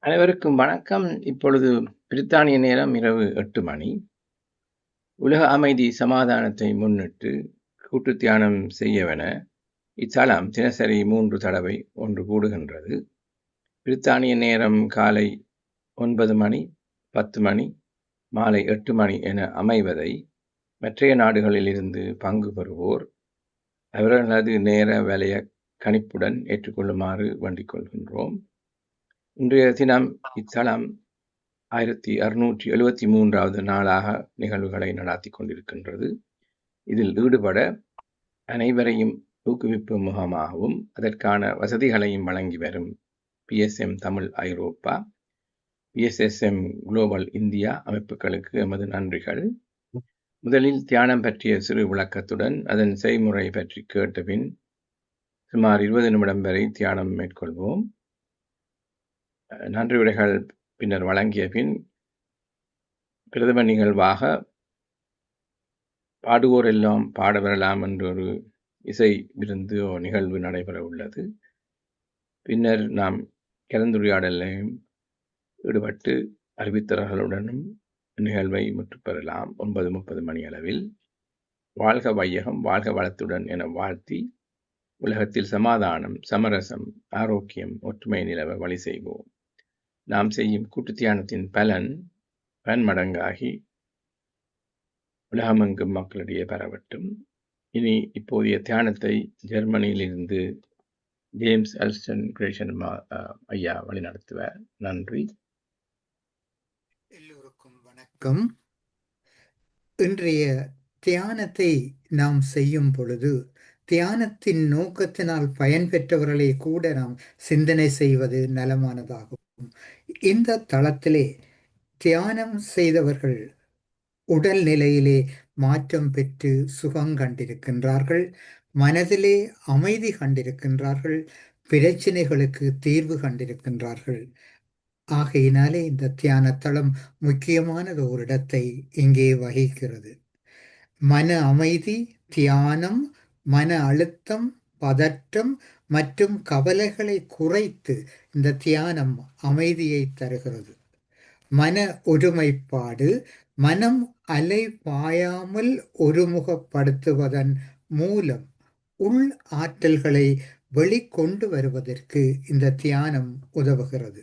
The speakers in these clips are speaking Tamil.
அனைவருக்கும் வணக்கம். இப்பொழுது பிரித்தானிய நேரம் இரவு 8 மணி. உலக அமைதி சமாதானத்தை முன்னிட்டு கூட்டு தியானம் செய்யவென இத்தலம் தினசரி 3 தடவை ஒன்று கூடுகின்றது. பிரித்தானிய நேரம் காலை 9 மணி, 10 மணி, மாலை 8 மணி என அமைவதை மற்றைய நாடுகளில் இருந்து பங்கு பெறுவோர் அவர்களது நேர வலய கணிப்புடன் ஏற்றுக்கொள்ளுமாறு வேண்டிக் கொள்கின்றோம். இன்றைய தினம் இத்தலம் 1673வது நாளாக நிகழ்வுகளை நடாத்தி கொண்டிருக்கின்றது. இதில் ஈடுபட அனைவரையும் ஊக்குவிப்பு முகமாகவும் அதற்கான வசதிகளையும் வழங்கி வரும் PSM தமிழ் ஐரோப்பா, PSSM குளோபல் இந்தியா அமைப்புகளுக்கு எமது நன்றிகள். முதலில் தியானம் பற்றிய சிறு விளக்கத்துடன் அதன் செய்முறை பற்றி கேட்ட பின் சுமார் 20 நிமிடம் வரை தியானம் மேற்கொள்வோம். நன்றி உரைகள் பின்னர் வழங்கிய பின் பிரதம நிகழ்வாக பாடுவோர் எல்லாம் பாட வரலாம் என்ற ஒரு இசை விருந்து நிகழ்வு நடைபெற உள்ளது. பின்னர் நாம் கலந்துரையாடலையும் ஈடுபட்டு அறிவித்தவர்களுடனும் நிகழ்வை முற்றுப்பெறலாம். 9:30 மணி அளவில் வாழ்க வையகம் வாழ்க வளத்துடன் என வாழ்த்தி உலகத்தில் சமாதானம், சமரசம், ஆரோக்கியம், ஒற்றுமை நிலவ வழி செய்வோம். நாம் செய்யும் கூட்டு தியானத்தின் பலன் பன்மடங்காகி உலகமெங்கும் மக்களிடையே பரவட்டும். இனி இப்போதைய தியானத்தை ஜெர்மனியிலிருந்து ஜேம்ஸ் அல்ஸ்டன் கிரேஷன் ஐயா வழிநடத்துவார். நன்றி. எல்லோருக்கும் வணக்கம். இன்றைய தியானத்தை நாம் செய்யும் பொழுது தியானத்தின் நோக்கத்தினால் பயன்பெற்றவர்களை கூட நாம் சிந்தனை செய்வது நலமானதாகும். இந்த தளத்திலே தியானம் செய்தவர்கள் உடல் நிலையிலே மாற்றம் பெற்று சுகம் கண்டிருக்கின்றார்கள், மனதிலே அமைதி கண்டிருக்கின்றார்கள், பிரச்சனைகளுக்கு தீர்வு கண்டிருக்கின்றார்கள். ஆகையினாலே இந்த தியான தளம் முக்கியமானது ஒரு இடத்தை இங்கே வகிக்கிறது. மன அமைதி, தியானம், மன அழுத்தம், பதற்றம் மற்றும் கவலைகளை குறைத்து இந்த தியானம் அமைதியை தருகிறது. மன ஒருமைப்பாடு, மனம் அலை பாயாமல் ஒருமுகப்படுத்துவதன் மூலம் உள் ஆற்றல்களை வெளிக்கொண்டு வருவதற்கு இந்த தியானம் உதவுகிறது.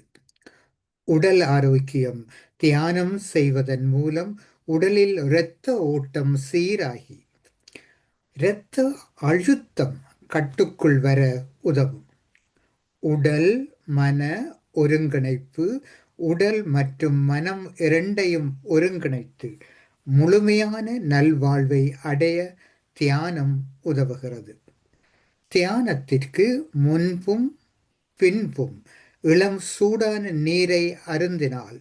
உடல் ஆரோக்கியம், தியானம் செய்வதன் மூலம் உடலில் இரத்த ஓட்டம் சீராகி இரத்த அழுத்தம் கட்டுக்குள் வர உதவும். உடல் மன ஒருங்கிணைப்பு, உடல் மற்றும் மனம் இரண்டையும் ஒருங்கிணைத்து முழுமையான நல்வாழ்வை அடைய தியானம் உதவுகிறது. தியானத்திற்கு முன்பும் பின்பும் இளம் சூடான நீரை அருந்தினால்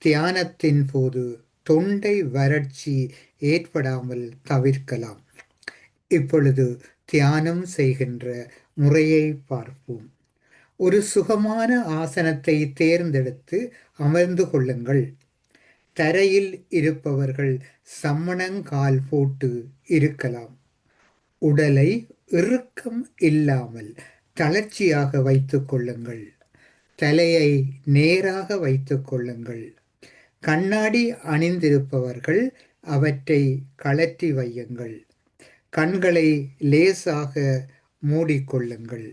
தியானத்தின் போது தொண்டை வறட்சி ஏற்படாமல் தவிர்க்கலாம். இப்பொழுது தியானம் செய்கின்ற முறையை பார்ப்போம். ஒரு சுகமான ஆசனத்தை தேர்ந்தெடுத்து அமர்ந்து கொள்ளுங்கள். தரையில் இருப்பவர்கள் சம்மணங்கால் போட்டு இருக்கலாம். உடலை இறுக்கம் இல்லாமல் தளர்ச்சியாக வைத்துக் கொள்ளுங்கள். தலையை நேராக வைத்துக் கொள்ளுங்கள். கண்ணாடி அணிந்திருப்பவர்கள் அவற்றை கழற்றி வையுங்கள். கண்களை லேசாக மூடிக்கொள்ளுங்கள்.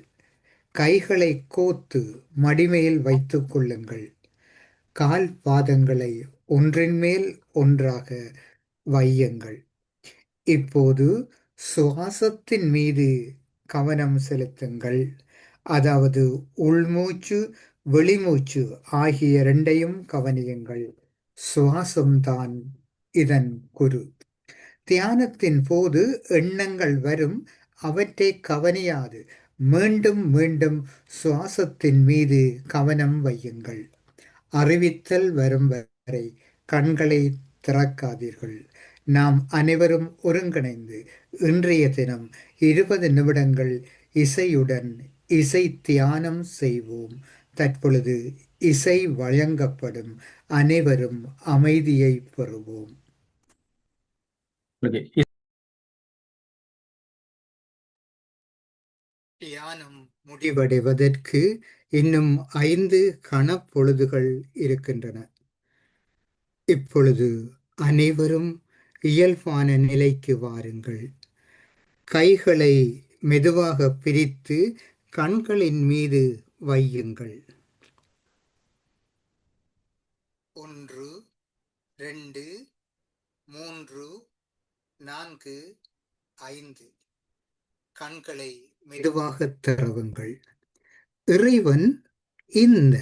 கைகளை கோத்து மடிமேல் வைத்துக் கொள்ளுங்கள். கால் பாதங்களை ஒன்றின் மேல் ஒன்றாக வையுங்கள். இப்போது சுவாசத்தின் மீது கவனம் செலுத்துங்கள். அதாவது உள்மூச்சு, வெளிமூச்சு ஆகிய இரண்டையும் கவனியுங்கள். சுவாசம்தான் இதன் குரு. தியானத்தின் போது எண்ணங்கள் வரும், அவற்றை கவனியாது மீண்டும் மீண்டும் சுவாசத்தின் மீது கவனம் வையுங்கள். அறிவித்தல் வரும் வரை கண்களை திறக்காதீர்கள். நாம் அனைவரும் ஒருங்கிணைந்து இன்றைய தினம் 20 நிமிடங்கள் இசையுடன் இசை தியானம் செய்வோம். தற்பொழுது இசை வழங்கப்படும். அனைவரும் அமைதியை பெறுவோம். தியானம் முடிவடைவதற்கு இன்னும் 5 கணப்பொழுதுகள் இருக்கின்றன. இப்பொழுது அனைவரும் இயல்பான நிலைக்கு வாருங்கள். கைகளை மெதுவாக பிரித்து கண்களின் மீது வையுங்கள். 1, 2, 3, 4, 5. கண்களை மெதுவாக திறவுங்கள். இறைவன் இந்த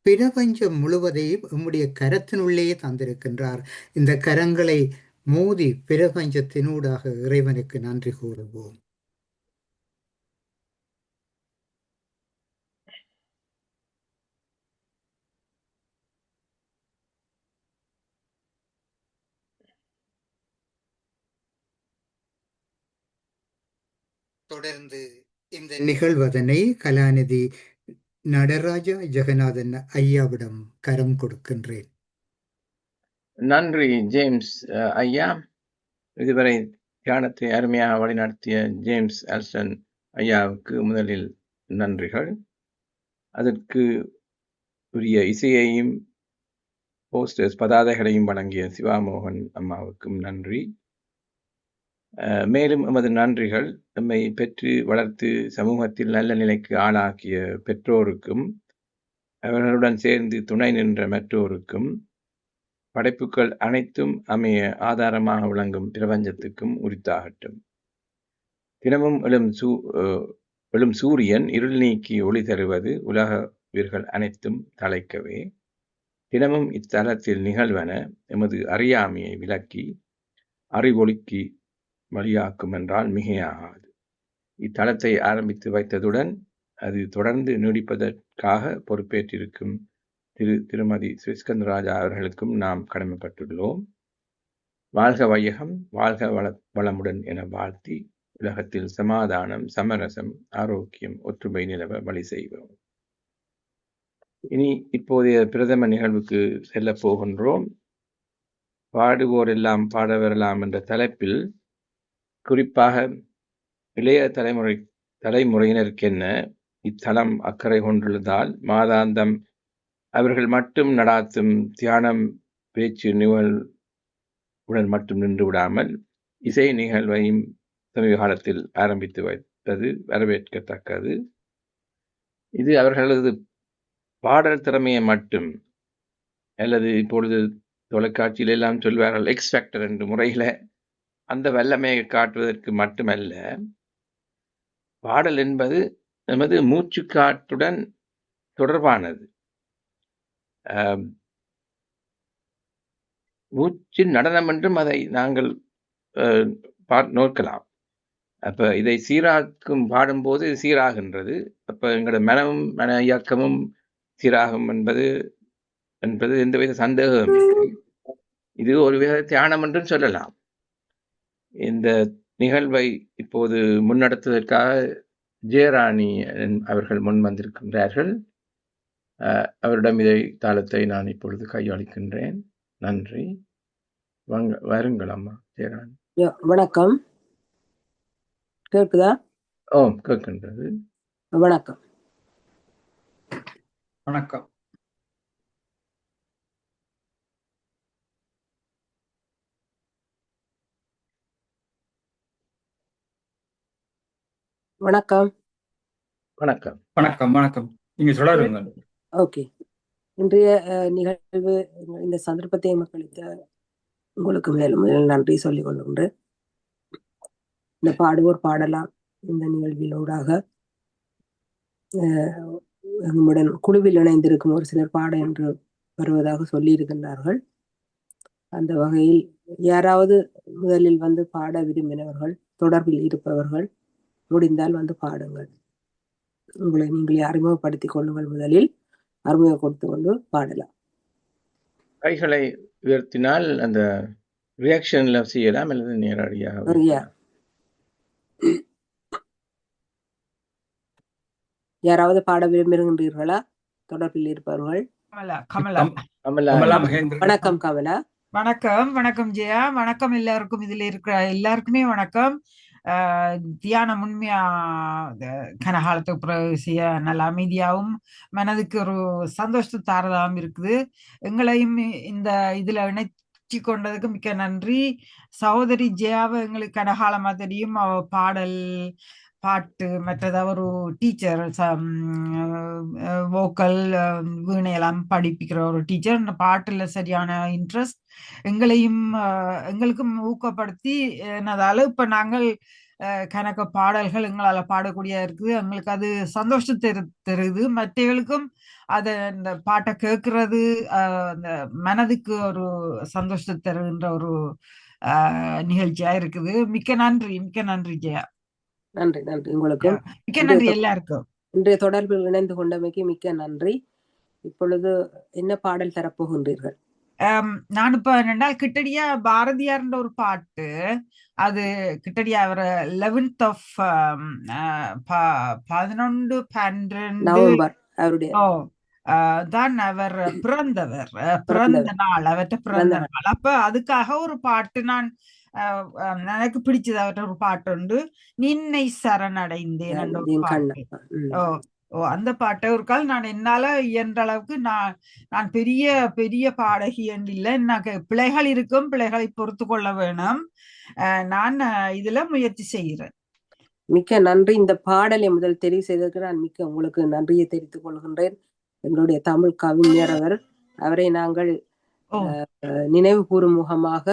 பிரபஞ்சம் முழுவதையும் நம்முடைய கரத்தினுள்ளே தந்திருக்கின்றார். இந்த கரங்களை மோதி பிரபஞ்சத்தினூடாக இறைவனுக்கு நன்றி கூறுவோம். தொடர்ந்து இந்த நிகழ்வதனை கலாநிதி நடராஜா ஜெகநாதன் ஐயாவிடம் கரம் கொடுக்கின்றேன். நன்றி ஜேம்ஸ் ஐயா. இதுவரை தியானத்தை அருமையாக வழிநடத்திய ஜேம்ஸ் ஆல்சன் ஐயாவுக்கு முதலில் நன்றிகள். அதற்கு உரிய இசையையும் போஸ்டர்ஸ் பதாதைகளையும் வழங்கிய சிவாமோகன் அம்மாவுக்கும் நன்றி. மேலும் எமது நன்றிகள் நம்மை பெற்று வளர்த்து சமூகத்தில் நல்ல நிலைக்கு ஆளாக்கிய பெற்றோருக்கும், அவர்களுடன் சேர்ந்து துணை நின்ற மற்றோருக்கும், படைப்புகள் அனைத்தும் அமைய ஆதாரமாக விளங்கும் பிரபஞ்சத்துக்கும் உரித்தாகட்டும். தினமும் எழும் சூரியன் இருள் நீக்கி ஒளி தருவது உலக உயிர்கள் அனைத்தும் தழைக்கவே. தினமும் இத்தலத்தில் நிகழ்வன எமது அறியாமையை விலக்கி அறிவொளிக்கு வழியாக்கும் என்றால் மிகையாகாது. இத்தலத்தை ஆரம்பித்து வைத்ததுடன் அது தொடர்ந்து நீடிப்பதற்காக பொறுப்பேற்றிருக்கும் திருமதி ஸ்ரீஸ்கந்தராஜா அவர்களுக்கும் நாம் கடமைப்பட்டுள்ளோம். வாழ்க வையகம், வாழ்க வளமுடன் என வாழ்த்தி உலகத்தில் சமாதானம், சமரசம், ஆரோக்கியம், ஒற்றுமை நிலவ வழி செய்வோம். இனி இப்போதைய பிரதம நிகழ்வுக்கு செல்ல போகின்றோம். பாடுவோர் எல்லாம் பாட வரலாம் என்ற தலைப்பில் குறிப்பாக இளைய தலைமுறையினருக்கென்ன இத்தலம் அக்கறை கொண்டுள்ளதால் மாதாந்தம் அவர்கள் மட்டும் நடாத்தும் தியானம் பேச்சு நிகழ்வுடன் மட்டும் நின்று விடாமல் இசை நிகழ்வையும் சமீப காலத்தில் ஆரம்பித்து வைத்தது வரவேற்கத்தக்கது. இது அவர்களது பாடல் திறமையை மட்டும், அல்லது இப்பொழுது தொலைக்காட்சியில் எல்லாம் சொல்வார்கள் எக்ஸ் ஃபேக்டர் என்ற முறையில அந்த வல்லமையை காட்டுவதற்கு மட்டுமல்ல, பாடல் என்பது நமது மூச்சு காற்றுடன் தொடர்பானது. மூச்சின் நடனம் என்றும் அதை நாங்கள் நோக்கலாம். அப்ப இதை சீராக்கும் பாடும்போது சீராகின்றது. அப்ப எங்களோட மனமும் மன இயக்கமும் சீராகும் என்பது எந்தவித சந்தேகம் இல்லை. இது ஒருவித தியானம் என்றும் சொல்லலாம். இந்த நிகழ்வை இப்போது முன்னெடுத்ததற்காக ஜெயராணி அவர்கள் முன் வந்திருக்கின்றார்கள். அவரிடம் இதை தாளத்தை நான் இப்பொழுது கையாளிக்கின்றேன். நன்றி. வருங்கள் அம்மா ஜெயராணி. வணக்கம். கேட்குதா? கேட்கின்றது. வணக்கம். வணக்கம். வணக்கம். வணக்கம். வணக்கம். வணக்கம். நீங்க சொல்லுங்க. ஓகே. இன்றைய நிகழ்வு இந்த சந்தர்ப்பத்தை மக்களுக்கு உங்களுக்கு மேலும் நன்றி சொல்லிக் கொள்கின்றேன். இந்த பாடுவோர் பாடலாம் இந்த நிகழ்விலூடாக நம்முடன் குழுவில் இணைந்திருக்கும் ஒரு சிலர் பாட என்று வருவதாக சொல்லி இருக்கின்றார்கள். அந்த வகையில் யாராவது முதலில் வந்து பாட விரும்பினவர்கள், தொடர்பில் இருப்பவர்கள் முடிந்தால் வந்து பாடுங்கள். உங்களை நீங்களே அறிமுகப்படுத்திக் கொள்ளுங்கள். முதலில் அறிமுகம் கொடுத்து கொண்டு பாடலாம். கைகளை உயர்த்தினால் அந்த ரியாக்ஷன்ல செய்யலாம் அல்லது நேரடியாக. யாராவது பாட விரும்புகின்றீர்களா? தொடர்பில் இருப்பவர்கள். வணக்கம் கமலா. வணக்கம். வணக்கம் ஜெயா. வணக்கம் எல்லாருக்கும். இதுல இருக்கிற எல்லாருக்குமே வணக்கம். தியானம் உண்மையா கனகாலத்துக்கு பிறகு செய்ய நல்ல அமைதியாகவும் மனதுக்கு ஒரு சந்தோஷத்தை தாரதாகவும் இருக்குது. எங்களையும் இந்த இதுல இணைச்சி கொண்டதுக்கு மிக்க நன்றி. சகோதரி ஜெயாவை எங்களுக்கு கனகாலமா தெரியும். அவ பாட்டு மற்றது ஒரு டீச்சர், வோக்கல் வீணையெல்லாம் படிப்பிக்கிற ஒரு டீச்சர். இந்த பாட்டுல சரியான இன்ட்ரெஸ்ட் எங்களுக்கும் ஊக்கப்படுத்தி என்னதால இப்ப நாங்கள் கணக்க பாடல்கள் எங்களால பாடக்கூடிய இருக்குது. எங்களுக்கு அது சந்தோஷத்தை தருது. மற்றவர்களுக்கும் அத இந்த பாட்டை கேட்கறது அந்த மனதுக்கு ஒரு சந்தோஷத்தை தருகின்ற ஒரு நிகழ்ச்சியா இருக்குது. மிக்க நன்றி ஜெயா. நன்றி உங்களுக்கும். மிக்க நன்றி எல்லாருக்கும். இன்றைய தொடர்பில் இணைந்து கொண்டமைக்கு மிக்க நன்றி. இப்பொழுது என்ன பாடல் தரப்போகின்றீர்கள்? நான் இப்ப ரெண்டாள் கிட்டடியா பாரதியார்ன்ற ஒரு பாட்டு, அது கிட்டடியா அவர் 11th of 11/12 நவம்பர் அவருடைய தான் அவர் பிறந்த நாள், அவர்கிட்ட பிறந்த நாள். அப்ப அதுக்காக ஒரு பாட்டு நான் எனக்கு பிடிச்சது அவர்கிட்ட ஒரு பாட்டு உண்டு, நின்னை சரணடைந்தேன் என்ற ஒரு பாட்டு. அந்த பாட்டை ஒரு கால் நான் என்னால இயன்ற அளவுக்கு நான் பெரிய பாடகி என்று இல்லை, எனக்கு பிள்ளைகள் இருக்கும், பிள்ளைகளை பொறுத்து கொள்ள வேணும். நான் இதுல முயற்சி செய்கிறேன். மிக்க நன்றி. இந்த பாடலை முதல் தெரிவு செய்ததற்கு நான் மிக்க உங்களுக்கு நன்றியை தெரிவித்துக் கொள்கின்றேன். எங்களுடைய தமிழ் கவிஞர் அவரை நாங்கள் நினைவு கூறும் முகமாக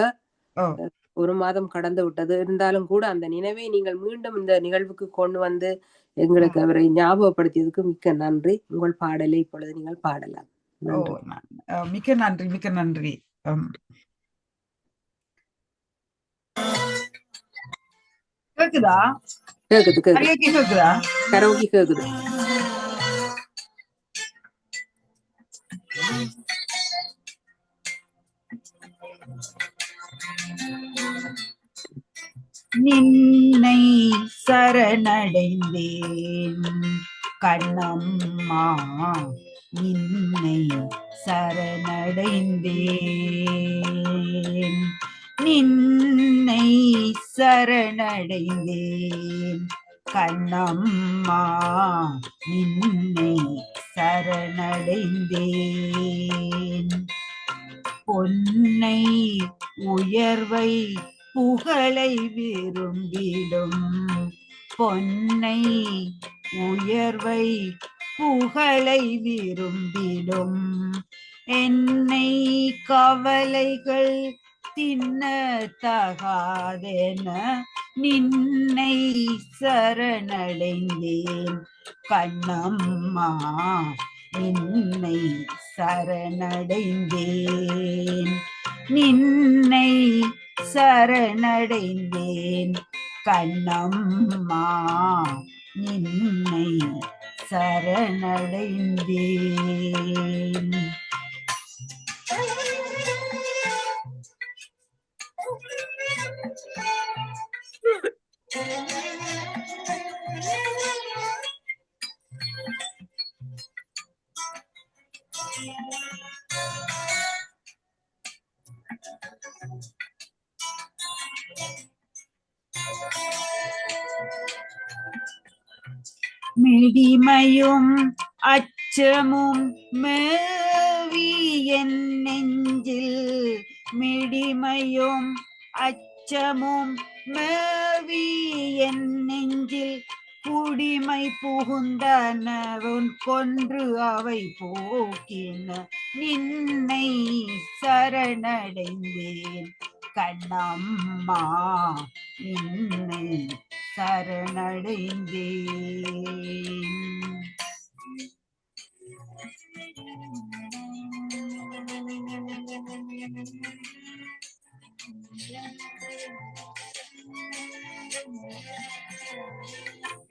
ஒரு மாதம் கடந்து விட்டது. இருந்தாலும் கூட அந்த நினைவை நீங்கள் மீண்டும் இந்த நிகழ்வுக்கு கொண்டு வந்து எங்களுக்கு அவரை ஞாபகப்படுத்தியதுக்கு மிக்க நன்றி. உங்கள் பாடலை இப்பொழுது நீங்கள் பாடலாம். மிக்க நன்றி. கேக்குதா? கேக்குது. கரோகி கேக்குது. நின்னை சரணடைந்தேன் கண்ணம்மா, நின்னை சரணடைந்தேன், நின்னை சரணடைந்தேன் கண்ணம்மா, நின்னை சரணடைந்தேன். பொன்னை உயர்வை புகழை விரும்பிடும், பொன்னை உயர்வை புகழை விரும்பிடும், என்னை கவலைகள் தின்ன தகாதென நின்னை சரணடைந்தேன் கண்ணம்மா, நின்னை சரணடைந்தேன், நின்னை சரணடைந்தேன் கண்ணம்மா, நின்னை சரணடைந்தேன். மிடிமையும் அச்சமும் மேவி என் நெஞ்சில், மிடிமையும் அச்சமும் மேவி என் நெஞ்சில், குடிமை புகுந்தனவன் கொன்று அவை போக்கின, நின்னை சரணடைந்தேன் கண்ணம்மா, நின்னை சரணடைந்தேன்.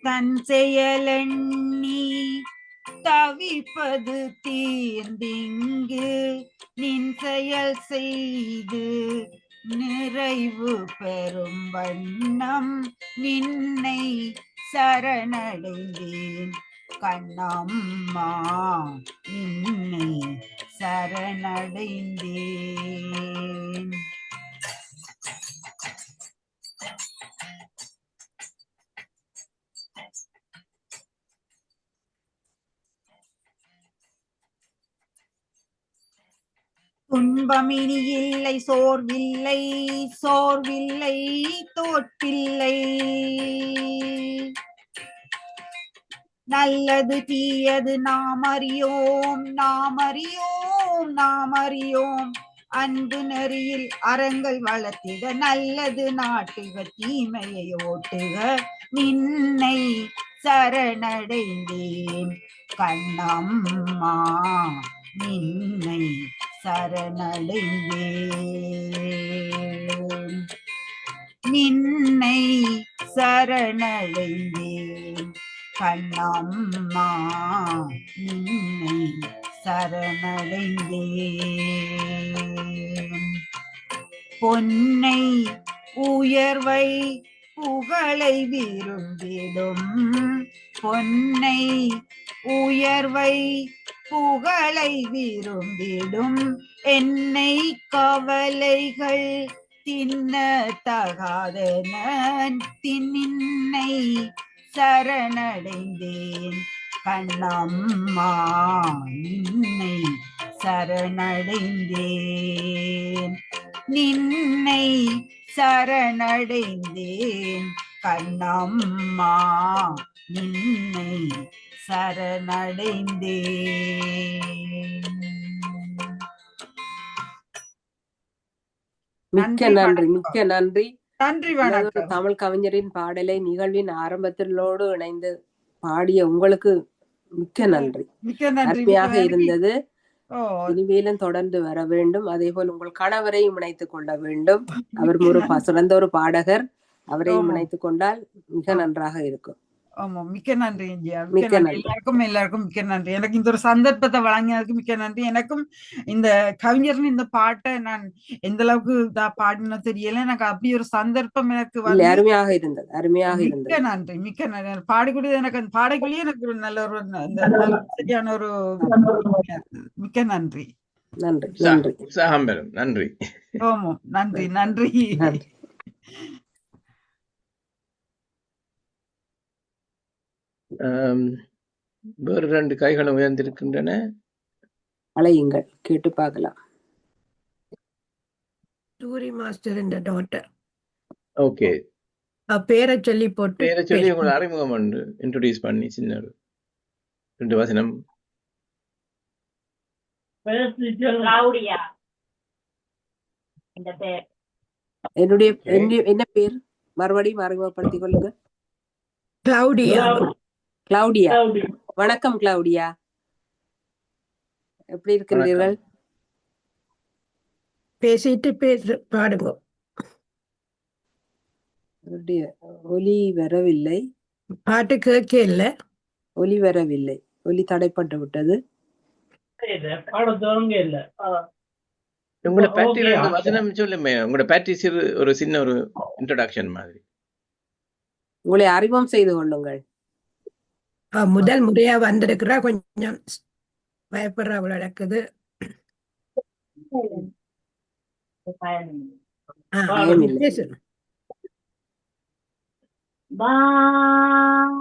தன் செயலெண்ணி தவிப்பது தீர்ந்திங்கு, நின் செயல் செய்து நிறைவு பெறும் வண்ணம், நின்னை சரணடைந்தேன் கண்ணம்மா, நின்னை சரணடைந்தேன். துன்பமினி இல்லை சோர்வில்லை சோர்வில்லை தோற்பில்லை. நல்லது தீயது நாம் அறியோம் நாம் அறியோம் நாம் அறியோம். அன்பு நெறியில் அறங்கள் வளர்த்திட நல்லது நாட்டுக தீமையை ஓட்டுக. நின்னை சரணடைந்தேன் கண்ணம்மா நின்னை சரணடைந்தேன் நின்னை சரணடைந்தேன் கண்ணம்மா நின்னை சரணடைந்தேன். பொன்னை உயர்வை புகழை விரும்பிடும் பொன்னை உயர்வை புகழை விரும்பிடும் என்னை கவலைகள் தின்ன தகாதன தின்னை சரணடைந்தேன் கண்ணம்மா நின்னை சரணடைந்தேன் நின்னை சரணடைந்தேன் கண்ணம்மா நின்னை சரணடைந்தேன். மிக்க நன்றி மிக்க நன்றி. நன்றி ஒரு வணக்கம். தமிழ் கவிஞரின் பாடலை நிகழ்வின் ஆரம்பத்திலோடு இணைந்து பாடிய உங்களுக்கு மிக்க நன்றி. மிக்க நன்றி மிக்க அருமையாக நன்றி. இருந்தது. ஓ இனிமேலும் தொடர்ந்து வர வேண்டும். அதே போல் உங்கள் கணவரையும் இணைத்துக் கொள்ள வேண்டும். அவர் ஒரு சிறந்த ஒரு பாடகர். அவரையும் ஆமா. இணைத்துக் கொண்டால் மிக நன்றாக இருக்கும். ஆமா மிக்க நன்றி ஐயா. மிக்க மிக்க நன்றி. நன்றி. எல்லாருக்கும் மிக்க நன்றி. எனக்கு இந்த ஒரு சந்தர்ப்பத்தை வழங்கினதுக்கு மிக்க நன்றி. எனக்கும் இந்த கவிஞரின் இந்த பாட்டை நான் எந்த அளவுக்கு பாடினோ தெரியல. எனக்கு அப்படி ஒரு சந்தர்ப்பம் எனக்கு இல்லை, வந்து அருமையாக இருந்தது அருமையாக மிக்க இருந்தது. நன்றி மிக்க நன்றி. பாடக்கூடியது எனக்கு அந்த பாடக்குள்ளேயே எனக்கு ஒரு நல்ல ஒரு சரியான ஒரு மிக்க நன்றி. நன்றி நன்றி உற்சாகம் பெறும். நன்றி. ஓமோ நன்றி நன்றி. நன்றி. வேறு 2 கைகளும் உயர்ந்திருக்கின்றன. அழையுங்கள், கேட்டு பார்க்கலாம். டூரி மாஸ்டர் என்ற டாட்டர் ஓகே, பேரை சொல்லி போட்டு பேரை சொல்லி உங்களை அறிமுகம் பண்ணு, இன்ட்ரோடியூஸ் பண்ணி சின்ன ஒரு 2 வசனம். கிளவுடியா இந்த பேர். என்னுடைய என்ன பேர் மறுபடியும் அறிமுகப்படுத்திக் கொள்ளுங்க. கிளவுடியா. கிளவுடியா. வணக்கம் கிளவுடியா, எப்படி இருக்கின்றீர்கள்? பேசிட்டு பாடுங்க. அவருடைய ஒலி வரவில்லை. பாட்டு கேட்க இல்ல. ஒலி வரவில்லை. ஒலி தடைப்பட்டு விட்டது. உங்களை பற்றி 2 வசனம் சொல்லுமே. உங்களோட பற்றி ஒரு சின்ன ஒரு இன்ட்ரோடக்ஷன் மாதிரி. உங்களை அறிமுகம் செய்து கொள்ளுங்கள். முதல் முறையா வந்திருக்கிறா, கொஞ்சம் பயப்படுறா அவ்வளவு நடக்குது.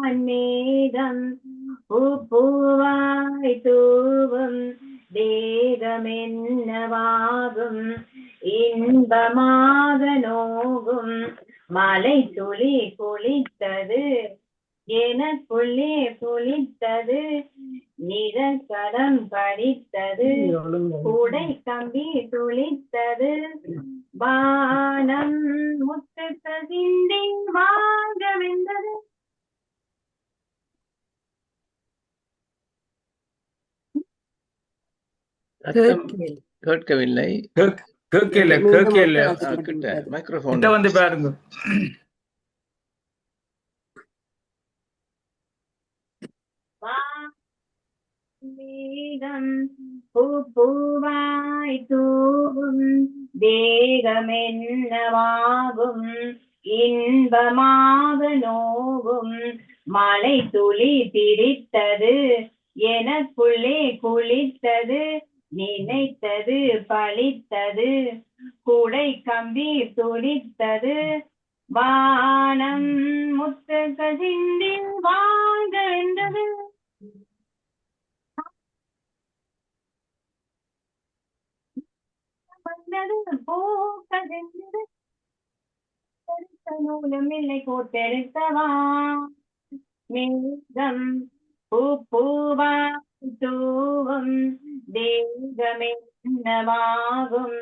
வான்மேகம் பூவாய் தூவும் தேகமென்னவாகும் இன்பமாக நோகும் மலை துளி குளித்தது எனக்குள்ளே குளித்தது நிறக்கடம் படித்தது கூடை கம்பி துளித்தது வானம் முத்தத்தின் வாங்க வெந்தது. கேட்கவில்லை. மைக்ரோஃபோன் வந்து பாருங்க. பூவாய் தூவும் தேகமென்னவாகும் இன்பமாக நோகும் மலை துளி திரித்தது எனக்குள்ளே குளித்தது நினைத்தது பழித்தது கூடை கம்பி துளித்தது வானம் முத்து கசிந்தின் வாழ்க என்றது. பூக்கள் சென்றது நூலும் இல்லை கோத்தெடுக்கவா மேகம் பூவாய் தூவும் தேகமென்னவாகும்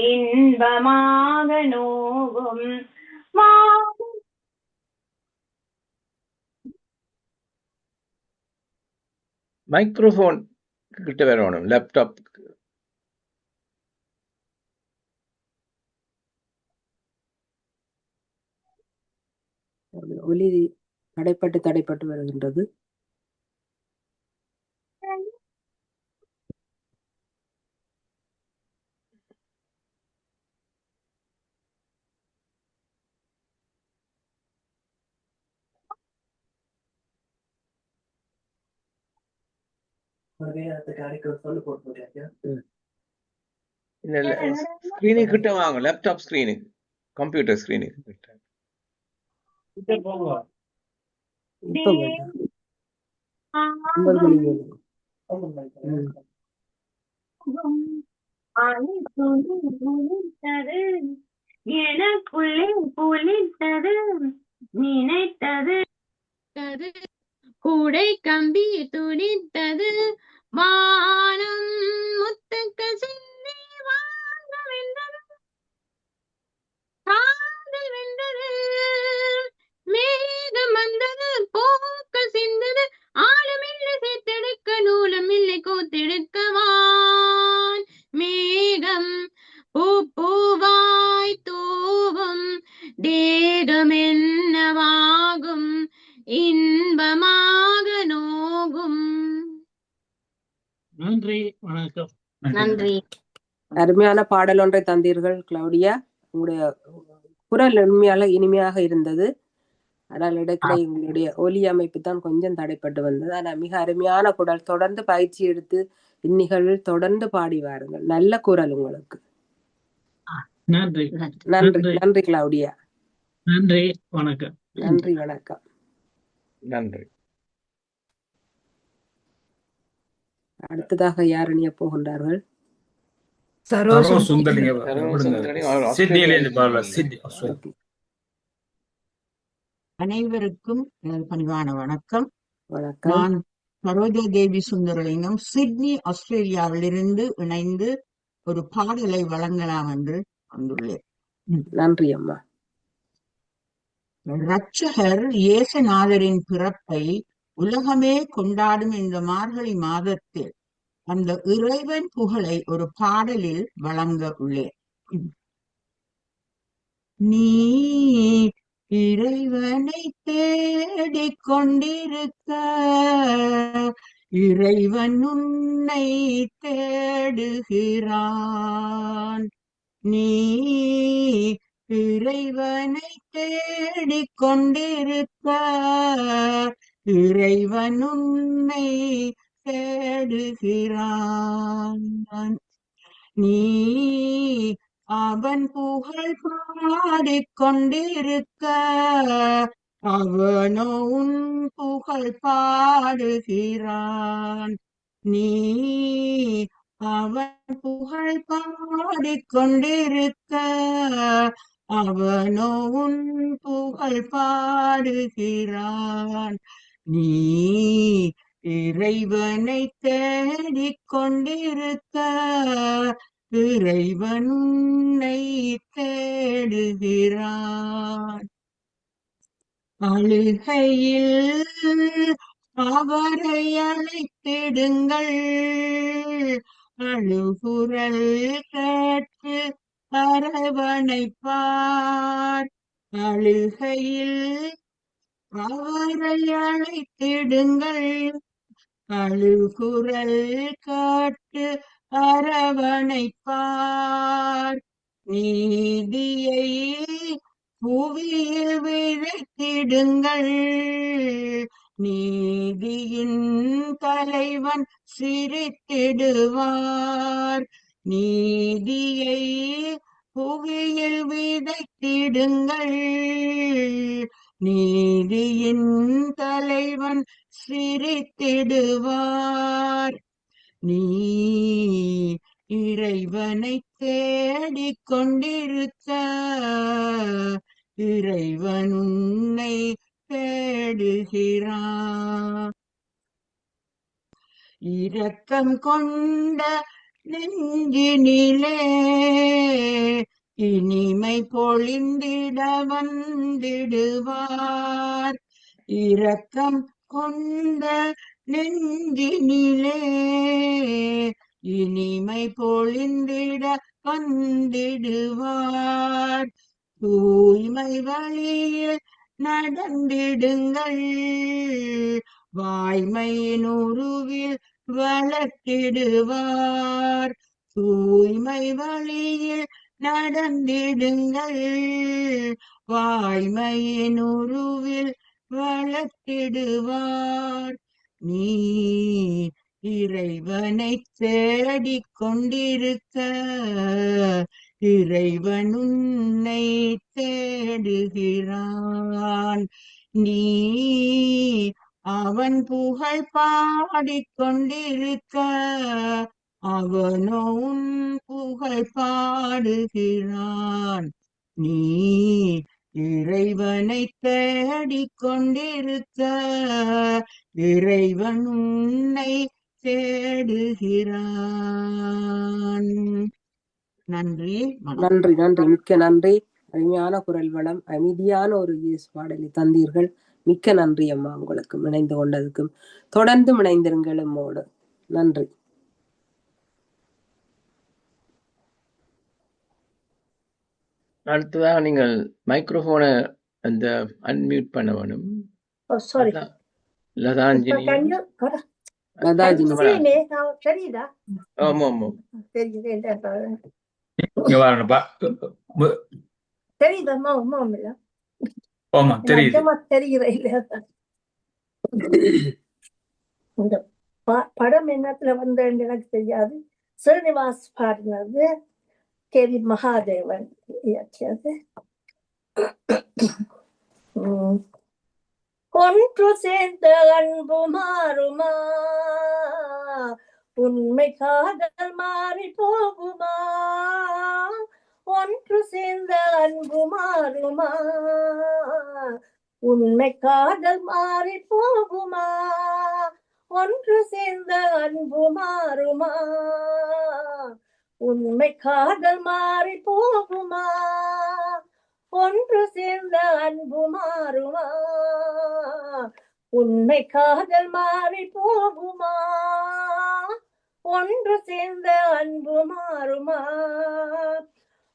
இன்பமாக நோகும் மைக்ரோஃபோன் கிட்ட வரணும் லேப்டாப். ஒலி தடைப்பட்டு வருகின்றது. ஸ்கிரீனுக்கு கிட்ட வாங்க, லேப்டாப் ஸ்கிரீனுக்கு, கம்ப்யூட்டர் ஸ்கிரீனுக்கு கிட்ட. இப்ப வேண்டாம். 9 மணி வேணும். எனக்குள்ளே புலித்தது நினைத்தது கூடை கம்பி துடித்தது வானம் முத்துக்கு சிந்தி வாங்க வென்றது காதல் வென்றது மேகம் வந்தது பூக்கள் சிந்தது ஆழமில்லை சேர்த்தெடுக்க நூலம் இல்லை கோத்தெடுக்கவான் மேகம் பூவாய் தூவும் தேகம் என்னவாகும் இன்பமாக நோகும். நன்றி, வணக்கம். நன்றி. அருமையான பாடல் ஒன்றை தந்தீர்கள் கிளவுடியா. உங்களுடைய குரல் இனிமையாக இருந்தது. ஆனால் இடைக்கிட உங்களுடைய ஒலி அமைப்பு தான் கொஞ்சம் தடைப்பட்டு வந்தது. ஆனால் மிக அருமையான குரல். தொடர்ந்து பயிற்சி எடுத்து இந்நிகழ்வில் தொடர்ந்து பாடி வாருங்கள். நல்ல குரல் உங்களுக்கு. நன்றி நன்றி நன்றி கிளவுடியா. நன்றி, வணக்கம். நன்றி, வணக்கம். நன்றி. அடுத்ததாக யார் அணிய போகின்றார்கள்? அனைவருக்கும் பணிவான வணக்கம். வணக்கம். நான் சரோஜா தேவி சுந்தரலிங்கம், சிட்னி, ஆஸ்திரேலியாவிலிருந்து இணைந்து ஒரு பாடலை வழங்கலாம் என்று வந்துள்ளேன். நன்றி அம்மா. இரட்சகர் இயேசுநாதரின் பிறப்பை உலகமே கொண்டாடும் இந்த மார்கழி மாதத்தில் அந்த இறைவன் புகழை ஒரு பாடலில் வழங்க உள்ளேன். நீ இறைவனை தேடிக் கொண்டிருக்க இறைவன் உன்னை தேடுகிறான். நீ இறைவனை தேடிக் கொண்டிருக்க இறைவன் உன்னை தேடுகிறான். நீ அவன் புகழ் பாடிக்கொண்டிருக்க அவனோ உன் புகழ் பாடுகிறான். நீ அவன் புகழ் பாடிக்கொண்டிருக்க அவனோ உன் புகழ் பாடுகிறான். நீ இறைவனை தேடிக் கொண்டிருக்க இறைவன் உன்னை தேடுகிறான். அழுகையில் அவரை அழைத்திடுங்கள், அழுகுரல் கேட்டு அரவணைப்பார். அழுகையில் அவரை அழைத்திடுங்கள், அழுகுரல் கேட்டு அரவணைப்பார். நீதியை புவியில் விதைத்திடுங்கள், நீதியின் தலைவன் சிரித்திடுவார். நீதியை புவியில் விதைத்திடுங்கள், நீதியின் தலைவன் சிரித்திடுவார். நீ இறைவனை தேடிக் கொண்டிருக்க இறைவன் உன்னை தேடுகிறான். இரக்கம் கொண்ட நெஞ்சினிலே இனிமை பொழிந்திட வந்திடுவார். இரக்கம் கொண்ட நெஞ்சினிலே இனிமை பொழிந்திட வந்திடுவார். தூய்மை வழியில் நடந்திடுங்கள், வாய்மையின் உருவில் வளர்த்திடுவார். தூய்மை வழியில் நடந்திடுங்கள், வாய்மையின் உருவில் வளர்த்திடுவார். நீ இறைவனை தேடிக் கொண்டிருக்க இறைவன் உன்னை தேடுகிறான். நீ அவன் புகழ் பாடிக்கொண்டிருக்க அவனோ உன் புகழ் பாடுகிறான். நீ இறைவனை தேடிக் கொண்டிருக்க இறைவன் உன்னை தேடுகிறான். நன்றி. நன்றி நன்றி, மிக்க நன்றி. அருமையான குரல் வளம், அமைதியான ஒரு இயேசு பாடலை தந்தீர்கள். மிக்க நன்றி அம்மா, உங்களுக்கு இணைந்து கொண்டதுக்கும். தொடர்ந்து இணைந்திருங்கள் எம்மோடு. நன்றி. அடுத்ததாக நீங்கள் மைக்ரோஃபோனை அந்த அன்மியூட் பண்ண வேணும். லதாஞ்சனி. ஆமா ஆமா இங்க வாருங்கப்பா. ஆமா தெரியுது. இந்த படம் என்னத்துல வந்து எனக்கு தெரியாது. ஸ்ரீனிவாஸ் பாடினது, கேவி மகாதேவன் இயற்றியது. ஒன்று சேர்ந்த அன்பு மாறுமா, உண்மை காதல் மாறி போகுமா? ஒன்று சேர்ந்த அன்பு மாறுமா, உண்மை காதல் மாறி போகுமா? ஒன்று சேர்ந்த அன்பு மாறுமா, உண்மை காதல் மாறி போகுமா? ஒன்று சேர்ந்த அன்பு மாறுமா, உண்மை காதல் மாறி போகுமா? ஒன்று சேர்ந்த அன்பு மாறுமா?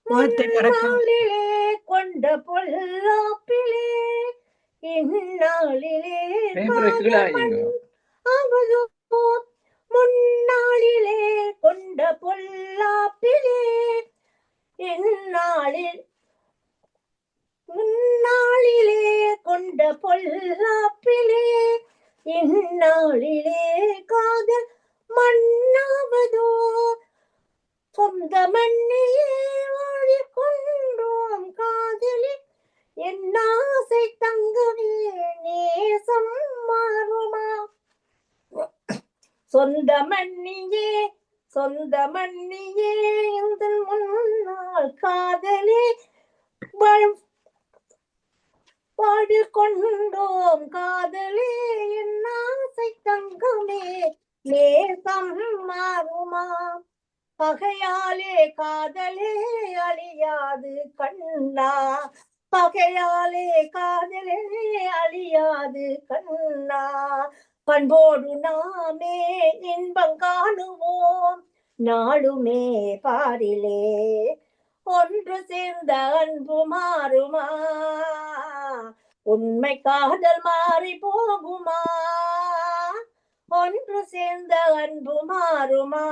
முன்னாளிலே கொண்ட பொல்லாப்பிலே இந்நாளிலே ஆவதோ? முன்னாளிலே கொண்ட பொல்லாப்பிலே இந்நாளில் முன்னாளிலே கொண்ட பொல்லாப்பிலே இந்நாளிலே காதல் மண்ணாவதோ? சொந்த மண்ணையே வாழிக்கொண்டோம் காதலி, என் ஆசை தங்கவே நேசம் மாறுமா? சொந்த மண்ணியே இந்த முன்னாள் காதலி, வாழிக்கொண்டோம் காதலே, என் ஆசை தங்கமே நேசம் மாறுமா? பகையாலே காதலே அழியாது கண்ணா, பகையாலே காதலே அழியாது கண்ணா. பண்போடு நாமே இன்பம் காணுவோம் நாளுமே பாரிலே. ஒன்று சேர்ந்த அன்பு மாறுமா, உண்மை காதல் மாறி போகுமா? ஒன்று சேர்ந்த அன்பு மாறுமா?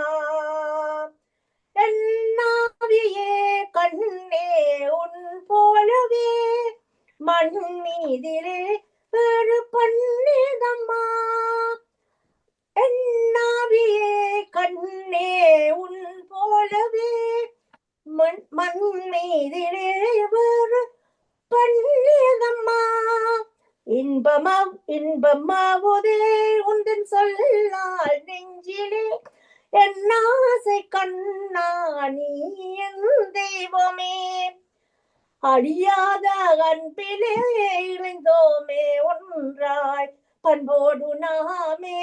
என்னாவியே கண்ணே உன் போலவே மண் மீதிலே வேறு பண்ணிதம்மா. என்னாவியே கண்ணே உன் போலவே மண் மீதிலே வேறு பண்ணிதம்மா. இன்பமாவுதே உந்தன் சொல்லால் நெஞ்சிலே, என் ஆசை கண்ணா நீ என் தெய்வமே, அழியாத அன்பிலே இணைந்தோமே ஒன்றாய், பண்போடு நாமே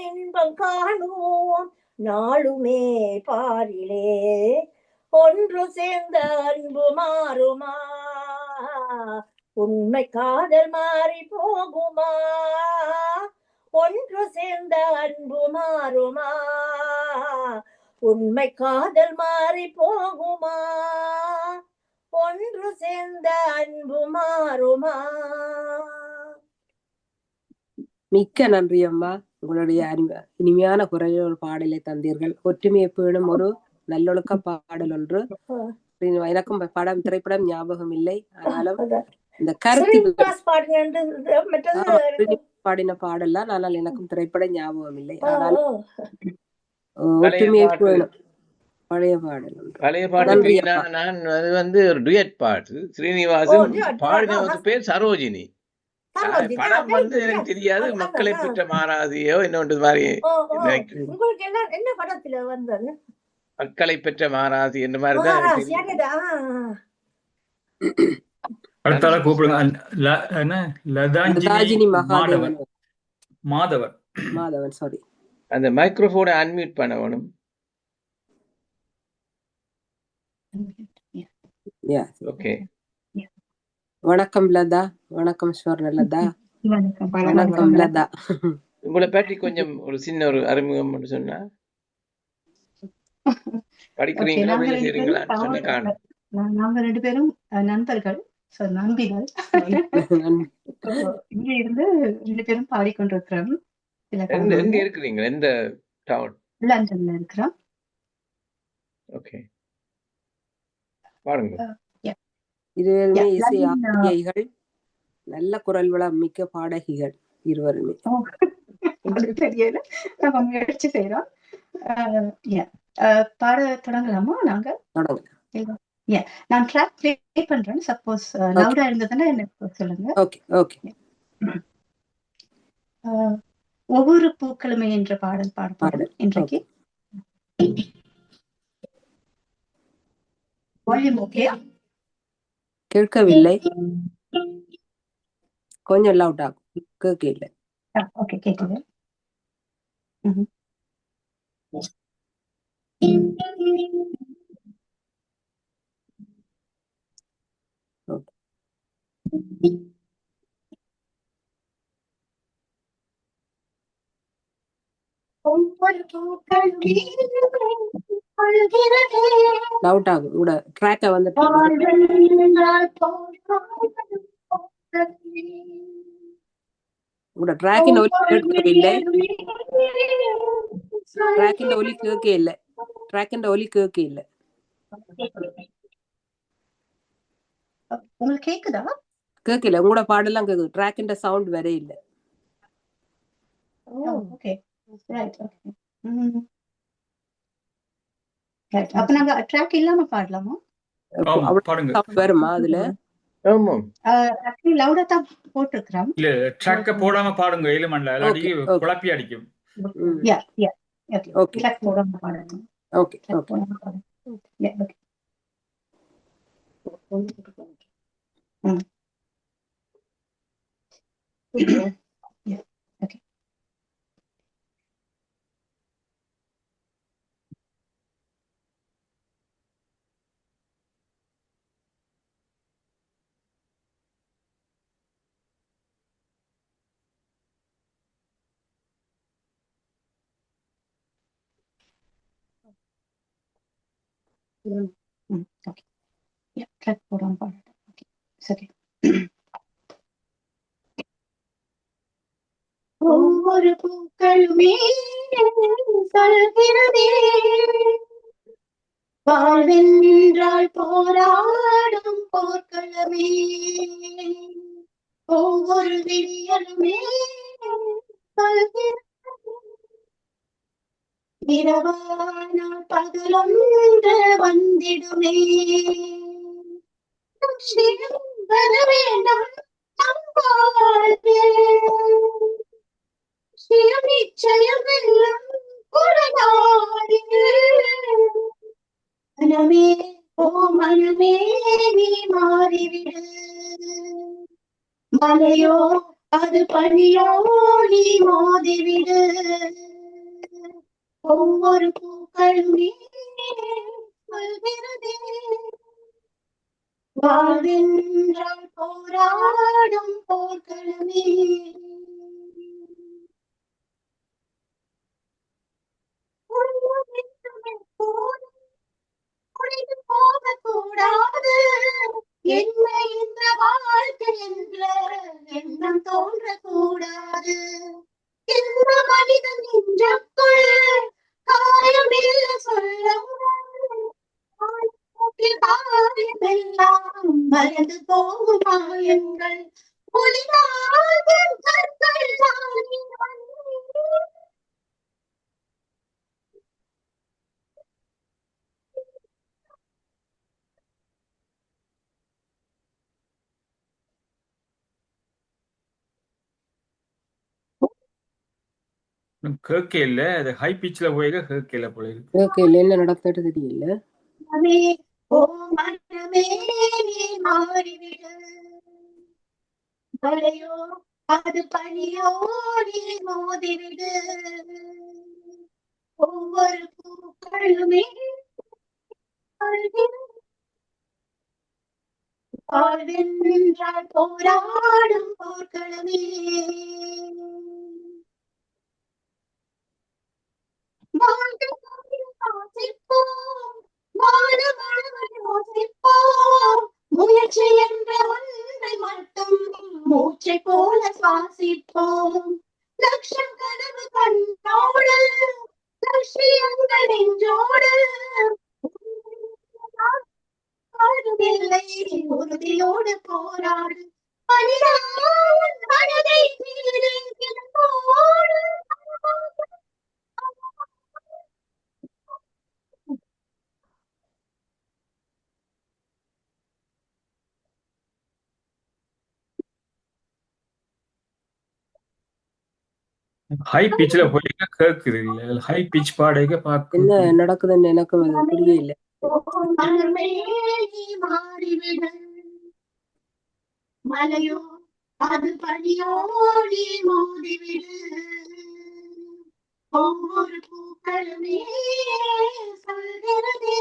இன்பம் காணுவோம் நாளுமே பாரிலே, ஒன்று சேர்ந்த அன்பு மாறுமா, உண்மை காதல் மாறி போகுமா, ஒன்று சேர்ந்த அன்பு மாறுமா, உண்மை காதல் மாறி போகுமா, ஒன்று சேர்ந்த அன்பு மாறுமா. மிக்க நன்றி அம்மா. உங்களுடைய இனிமையான குரலில் ஒரு பாடலை தந்தீர்கள். ஒற்றுமையை பேணும் ஒரு நல்லொழுக்க பாடல் ஒன்று. எனக்கும் திரைப்படம் ஞாபகம் இல்லை, ஆனாலும் இந்த கருத்து பாடின பாடலாம், ஆனால் எனக்கும் திரைப்படம் ஞாபகம் இல்லை. ஆனாலும் ஒற்றுமையை பேணும் பழைய பாடல். பழைய பாட்டு நான் அது வந்து ஒரு டுயட் பாட்டு. ஸ்ரீனிவாசன் பாடின பேர் சரோஜினி. படம் வந்து எனக்கு தெரியாது, மக்களை பெற்ற மாறாதியோ இன்னொன்று மாதிரி என்ன படத்துல வந்தது, மக்களை பெற்ற மாறாதி என்ற மாதிரிதான். அடுத்தால கூப்பிடுங்க. மாதவன் சாரி, அந்த மைக்ரோஃபோனை அன்மியூட் பண்ண வேணும். ஓகே. வணக்கம் லதா. வணக்கம் ஸ்வர்ணலதா. வணக்கம் லதா. உங்களை பற்றி கொஞ்சம் ஒரு சின்ன ஒரு அறிமுகம் சொன்னா படிக்கிறீங்களா, வேலை செய்றீங்களா சொன்ன காரணம். நாங்க 2 பேரும் நண்பர்கள், நண்பிகள். இங்க இருந்து 2 பேரும் பாடிக்கொண்டிருக்கிறோம். எங்க இருக்கிறீங்க? எந்த டவுன்? லண்டன்ல இருக்கிறோம். ஓகே, பாருங்க. இருவருமே இசை ஆசிரியைகள், நல்ல குரல் வளம் மிக்க பாடகிகள் இருவருமே. தெரியல, நம்ம முயற்சி செய்யறோம். பாட தொடங்கலாமா? நாங்க நான் ட்ராக் ப்ளே பண்றேன். சப்போஸ் லவுடா இருந்ததுன்னா என்ன சொல்லுங்க. Okay okay. ஒவ்வொரு பூக்களுமே என்ற பாடல் பாடல் இன்றைக்கு. Volume okay? கேட்கவில்லை, கொஞ்சம் லவுடா கேட்கல. ஓகே, கேட்குது. லவுட் ஆகும் கூட ட்ராக்க வந்துட்டு கூட ட்ராக்கின் ஒலி கேட்கவில்லை. ட்ராக்கின் ஒலி கேட்க இல்லை. ட்ராக்கின் ஒலி கேட்க இல்லை. உங்களுக்கு கேக்குதா? கேட்கல. உங்களோட பாடெல்லாம் கேக்குது. ட்ராக்கின் சவுண்ட் வேற இல்லை. Okay right. Okay right. அப்ப நாங்க ட்ராக் இல்லாம பாடலாமா? பாடுங்க. வருமா அதுல? ஆமா, ஆக்சுவலி லவுடா தான் போட்டுக்கறோம். இல்ல ட்ராக்க போடாம பாடுங்க. ஏழுமண்ல அல்லாடி குழப்பி அடிக்கும். யா யா ஓகே. ட்ராக் போடாம பாடுங்க. Okay okay. Yeah okay. Yeah okay. Okay. Yeah track போடாம பாடுங்க. ஓகே சரி. ஒவ்வொரு பூக்களுமே சொல்கிறதே, வாழ்வென்றால் போராடும் போர்க்களமே, ஒவ்வொரு விடியலுமே சொல்கிறது, இரவானால் பகலொன்று வந்திடுமே, வர வேண்டும் நம் வாழ்வில், நிச்சயம் எல்லாம் ஒரு நாளில் மனமே ஓ மனமே நீ மாறிவிடு. மலையோ அது பனியோ நீ மோதிவிடு. ஒவ்வொரு பூக்களுமே சொல்கிறதே வாழ்வென்றால் போராடும் போர்களமே. குறைந்து போகக்கூடாது என்ன இந்த வாழ்க்கை என்ற எண்ணம் தோன்றக்கூடாது. இந்த மனிதன் நெஞ்சுக்குள் காயமில்ல சொல்ல காயமெல்லாம் மறந்து போகும் மாயங்கள் ஒளிநாதன் கற்கள் தானே. கேட்கல, அது ஹை பிச்ல போய் கேட்கல போல இருக்கு. கேட்கல, என்ன நடக்குது தெரியல. மனமே ஓ மனமே நீ மாறிவிடு. மலையோ அது பனியோ நீ மோதிவிடு. ஒவ்வொரு பூக்களுமே வாழ்வென்றால் போராடும் போர்களமே. முயற்சி என்ற ஒன்றை மட்டும் மூச்சை போல சுவாசிப்போம். லட்சம் கனவு கண்ணோடு லட்சியங்கள் நெஞ்சோடு உறுதியோடு போராடு. மனிதன் மனதை போடு. ஹை பிச்ல போய் கேட்குது இல்ல, ஹை பிச் பாடைக்க பார்க்க என்ன நடக்குதுன்னு எனக்கு அது புரியல. மனமே நீ மாறிவிடு. மலையோ அது பனியோ நீ மோதிவிடு. ஒவ்வொரு பூக்களுமே சொல்கிறதே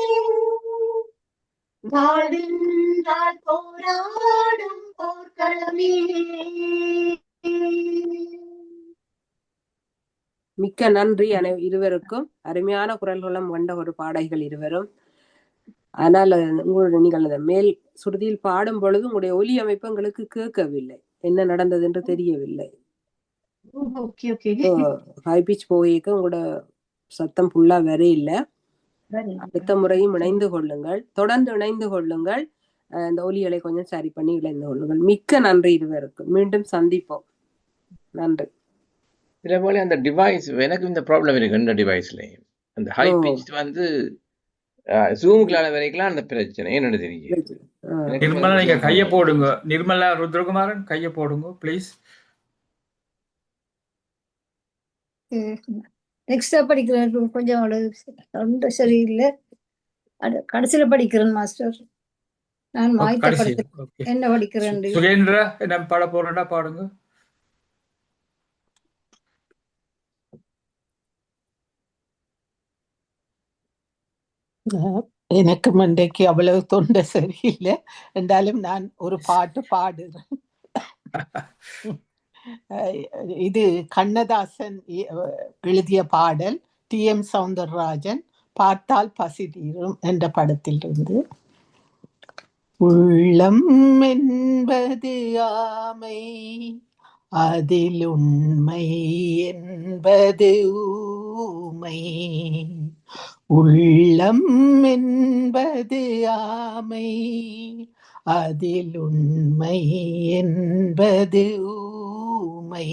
வாழ்வென்றால் போராடும் போர்களமே. மிக்க நன்றி இருவருக்கும். அருமையான குரல்களும் கொண்ட ஒரு பாடல்கள் இருவரும். ஆனால் உங்களுடைய நீங்கள் அந்த மேல் சுருதியில் பாடும் பொழுது உங்களுடைய ஒலி அமைப்பு எங்களுக்கு கேட்கவில்லை, என்ன நடந்தது என்று தெரியவில்லை. ஹை பிச் போயிக்க உங்களோட சத்தம் ஃபுல்லா வர இல்லை. அடுத்த முறையும் இணைந்து கொள்ளுங்கள், தொடர்ந்து இணைந்து கொள்ளுங்கள். அந்த ஒலிகளை கொஞ்சம் சரி பண்ணி இணைந்து கொள்ளுங்கள். மிக்க நன்றி இருவருக்கும். மீண்டும் சந்திப்போம். நன்றி. இதே போல அந்த டிவைஸ் எனக்கு இந்த ப்ராப்ளம் இருக்கு. இந்த டிவைஸ்லயும் அந்த ஹை பிச் வந்து ஜூமுக்குள்ள வரைக்கலாம் அந்த பிரச்சனை என்னன்னு தெரியும். நிர்மலா நீங்க கைய போடுங்க. நிர்மலா ருத்ரகுமாரன் கைய போடுங்க ப்ளீஸ். நெக்ஸ்டா படிக்கிறேன். கொஞ்சம் ரொம்ப சரியில்லை. கடைசியில படிக்கிறேன் மாஸ்டர். நான் என்ன படிக்கிறேன். சுரேந்திர என்ன பாட போறேன்னா பாடுங்க. எனக்கு மண்டைக்கு அவ்வளவு தொண்டை சரியில்லை என்றாலும் நான் ஒரு பாட்டு பாடுறேன். இது கண்ணதாசன் எழுதிய பாடல். TM சௌந்தரராஜன் பார்த்தால் பசி தீரும் என்ற படத்திலிருந்து. உள்ளம் என்பது ஆமை, அதில் உண்மை என்பது ஊமை. உள்ளம் என்பது ஆமை, அதில் உண்மை என்பது ஊமை.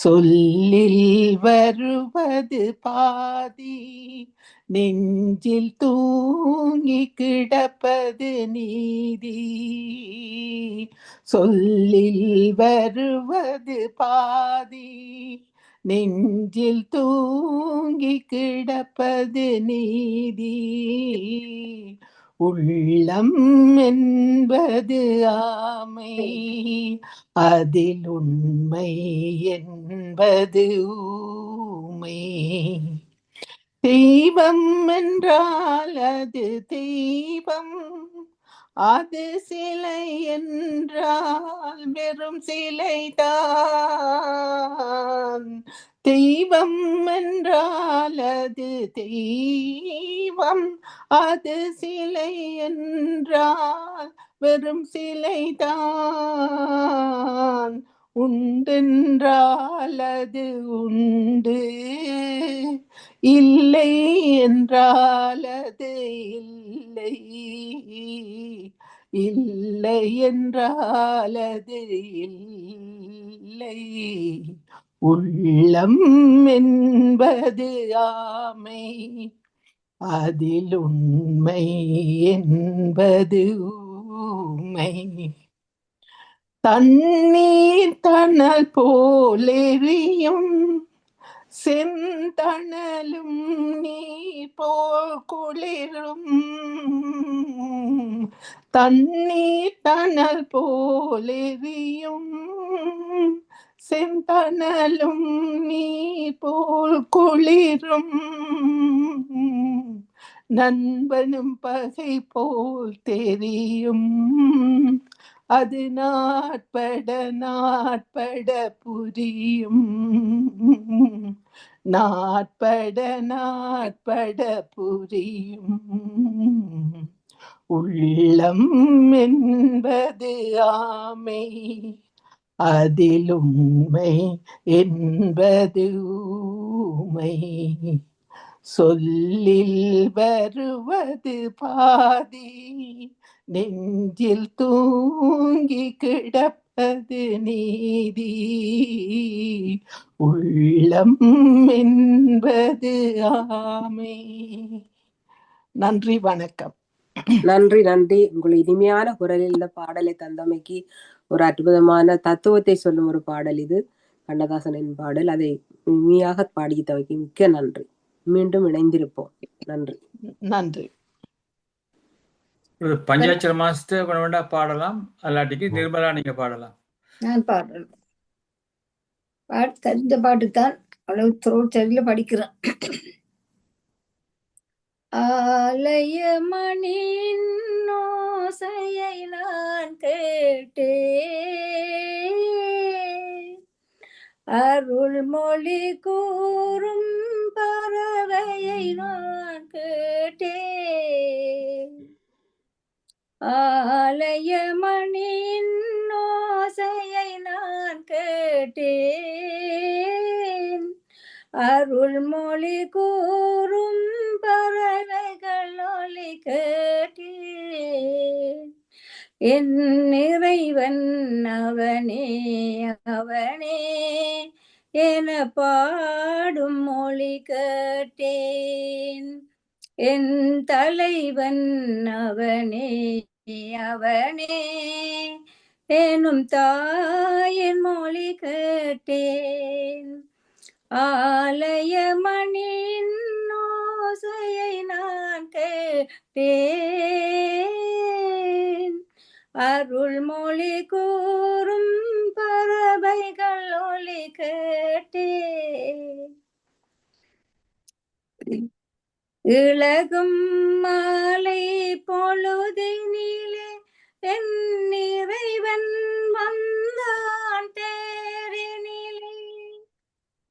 சொல்லில் வருவது பாதி, நெஞ்சில் தூங்கி கிடப்பது நீதி. சொல்லில் வருவது பாதி, நெஞ்சில் தூங்கி கிடப்பது நீதி. உள்ளம் என்பது ஆமை, அதில் உண்மை என்பது ஊமை. தெய்வம் என்றால் அது தெய்வம், அது சிலை என்றால் வெறும் சிலைதான். தெய்வம் என்றால் அது தெய்வம், அது சிலை என்றால் வெறும் சிலைதான். உண்டென்றால் அது உண்டு, இல்லை என்றால் அது இல்லை, இல்லை என்றால் அது இல்லை. உள்ளம் என்பது ஆமை, அதில் உண்மை என்பது ஊமை. தண்ணீர் தணல் போலெறியும், செந்தணலும் நீர் போல் குளிரும். தண்ணீர் தணல் போலெறியும், செந்தணலும் நீர் போல் குளிரும். நண்பனும் பகை போல் தெரியும், அது நாட்பட நாட்பட புரியும். நாட்பட நாட்பட புரியும். உள்ளம் என்பது ஆமை, அதில் உண்மை என்பது ஊமை. சொல்லில் வருவது பாதி, நெஞ்சில் தூங்கி கிடப்பது நீதி. உள்ளம் என்பது ஆமை. நன்றி, வணக்கம். நன்றி நன்றி. உங்கள் இனிமையான குரலில் இந்த பாடலை தந்தமைக்கு ஒரு அற்புதமான தத்துவத்தை சொல்லும் ஒரு பாடல் இது. கண்ணதாசனின் பாடல். அதை இனிமையாக பாடித்தவைக்கு மிக்க நன்றி. மீண்டும் இணைந்திருப்போம். நன்றி. நன்றி. பஞ்சாட்சர மாஸ்டர் வேண்டா பாடலாம், அல்லாட்டிக்கு நிர்மலா நீங்க பாடலாம். நான் பாடுறேன். பாட்டு தெரிஞ்ச பாட்டுத்தான், அவ்வளவு த்ரோட் சரியில படிக்கிறேன். ஆலய மணியின் ஓசையை நான் கேட்டேன், அருள்மொழி கூறும் பறவையை நான் கேட்டேன். ஆலய மணியின் ஓசையை நான் கேட்டேன், அருள்மொழி கூறும் பறவைகள் ஒலி கேட்டேன். என் இறைவன் அவனே அவனே என பாடும் மொழி கேட்டேன். என் தலைவன் அவனே அவனே எனும் தாயின் மொழி கேட்டேன். ஆலய மணியின் ஓசையை நான் கேட்டேன், அருள்மொழி கூறும் பறவைகள் ஒலி கேட்டேன். இளகும் மாலை பொழுதினிலே என் இறைவன் வந்தான் தேரினிலே.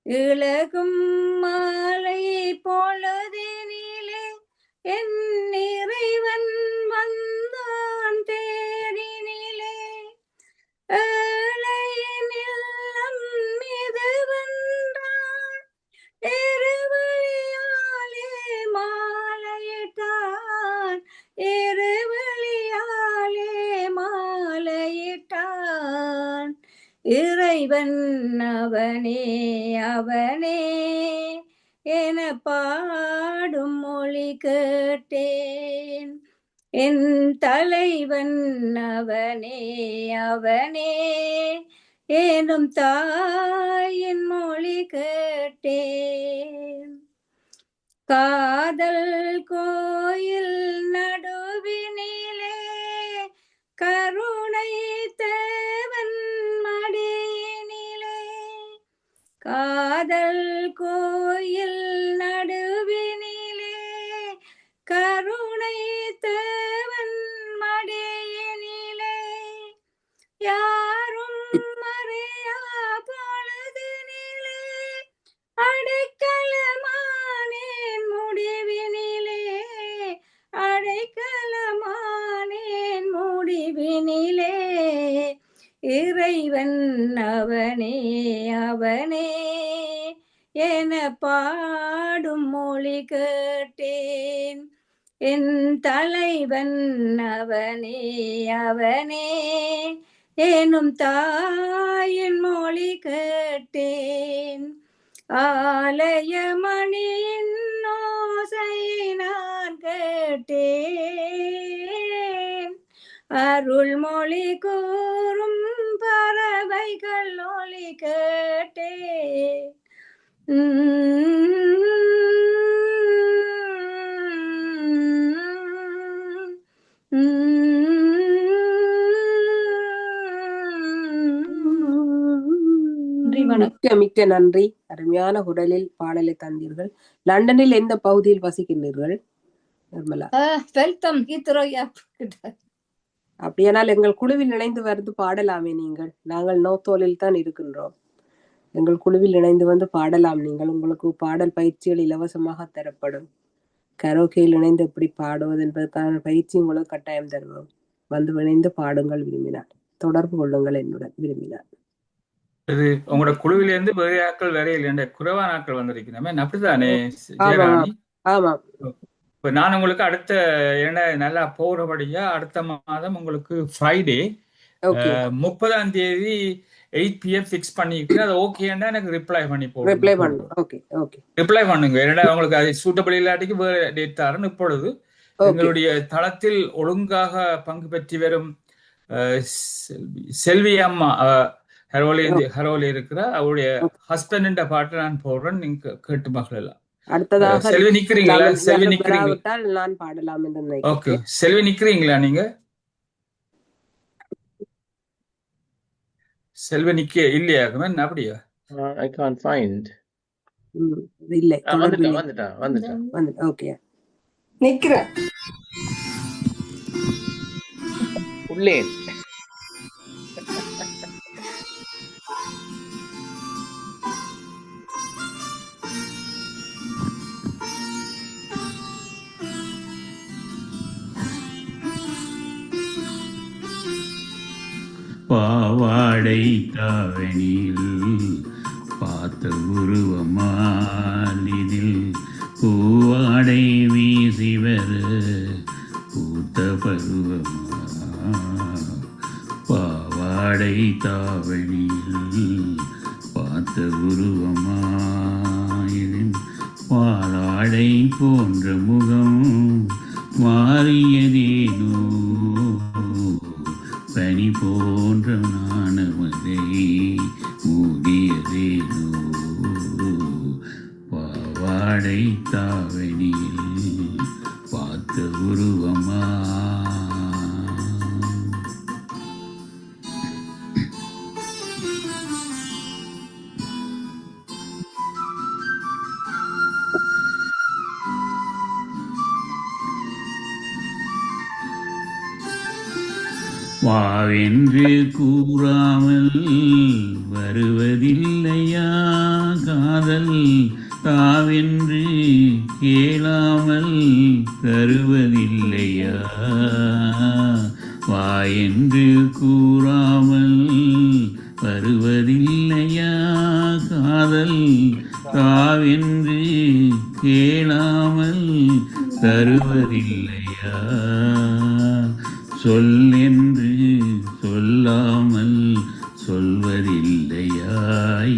இளகும் மாலை பொழுதினிலே என் இறைவன் வந்தான் தேரினிலே. ஏழையின் இல்லம் இது வென்றான், இருவழியாலே மாலையிட்டான், இருவழியாலே மாலையிட்டான். இறைவன் அவனே அவனே என பாடும் மொழி கேட்டேன். என் தலைவன் அவனே அவனே ஏனும் தாயின் மொழி கேட்டேன். காதல் கோயில் நடுவினிலே கருணை தேவன் மடியினிலே. காதல் கோயில் நடுவினிலே கருணை தேவன் மடியினிலே. யாரும் மறையா பொழுதினிலே அடைக்கலமானேன் முடிவினிலே. அடைக்கலமானேன் முடிவினிலே. இறைவன் அவனே அவனே என பாடும் மொழி கேட்டேன். என் தலைவன் அவனே அவனே எனும் தாயின் மொழி கேட்டேன். ஆலய மணியின் ஓசை நான் கேட்டேன். அருள்மொழி கூறும் பறவைகள் ஒலி கேட்டேன். மிக்க மிக்க நன்றி. அருமையான குரலில் பாடலை தந்தீர்கள். லண்டனில் எந்த பகுதியில் வசிக்கின்றீர்கள் நிர்மலா? அப்படியானால் எங்கள் குழுவில் இணைந்து வந்து பாடலாமே நீங்கள். நாங்கள் நோத்தோலில் தான் இருக்கின்றோம். எங்கள் குழுவில் இணைந்து வந்து பாடலாம் நீங்கள். உங்களுக்கு பாடல் பயிற்சிகள் இலவசமாக தரப்படும். கரோக்கையில் இணைந்து எப்படி பாடுவது என்பதற்கான பயிற்சி உங்களுக்கு கட்டாயம் தருவோம். வந்து இணைந்து பாடுங்கள் விரும்பினார். தொடர்பு கொள்ளுங்கள் என்னுடன் விரும்பினார். இது உங்களோட குழுவில இருந்து வேற ஆட்கள் வேற இல்லையா? குறைவான ஆட்கள் வந்திருக்கிறோமே, அப்படித்தானே ஜெயராணி? ஆமா. இப்ப நான் உங்களுக்கு அடுத்த நல்லா போறபடியா அடுத்த மாதம் உங்களுக்கு ஃப்ரைடே 30ஆம் தேதி 8 PM ஃபிக்ஸ் பண்ணிருக்கேன். அது ஓகேன்னா எனக்கு ரிப்ளை பண்ணி போடுங்க. ரிப்ளை பண்ணுங்க. ஏன்னா உங்களுக்கு அது சூட்டபிள் இல்லாட்டிக்கு வேற டேட் தரணும். இப்பொழுது எங்களுடைய தளத்தில் ஒழுங்காக பங்கு பெற்று வரும் செல்வி அம்மா ஹரோலி இருக்கிற அவருடைய ஹஸ்பண்ட் பாட்டு நான் போடுறேன். நீங்க கேட்டு மகளெல்லாம். செல்வி நிக்கிறீங்களா? செல்வி நிக்கிறீங்களா? நான் பாடலாம் என்று நினைக்கிறேன். ஓகே, செல்வி நிக்கிறீங்களா? நீங்க செல்வி நிக்க இல்லையா? அப்படியா? I can't find. இல்லை, வந்துட்டேன். ஓகே, நிக்கிறேன். உள்ளேன். பாவாடை தாவணியில் பார்த்த உருவமாலிதில் பூவாடை வீசி வர பூத்த பருவமா. பாவாடை தாவணியில் பார்த்த உருவமாயிலும் பாலாடை போன்ற முகம் மாறியதேனோ பனி போன்ற நாணமதை மூடியதேனோ. பாவாடை தாவணியில் பார்த்த உருவமா. வாவென்று கூறாமல் வருவதில்லையா காதல், தாவென்று கேளாமல் தருவதில்லையா. வாயென்று கூறாமல் வருவதில்லையா காதல், தாவென்று கேளாமல் தருவதில்லையா. சொல்லென்று சொல்லாமல் சொல்வதில்லையா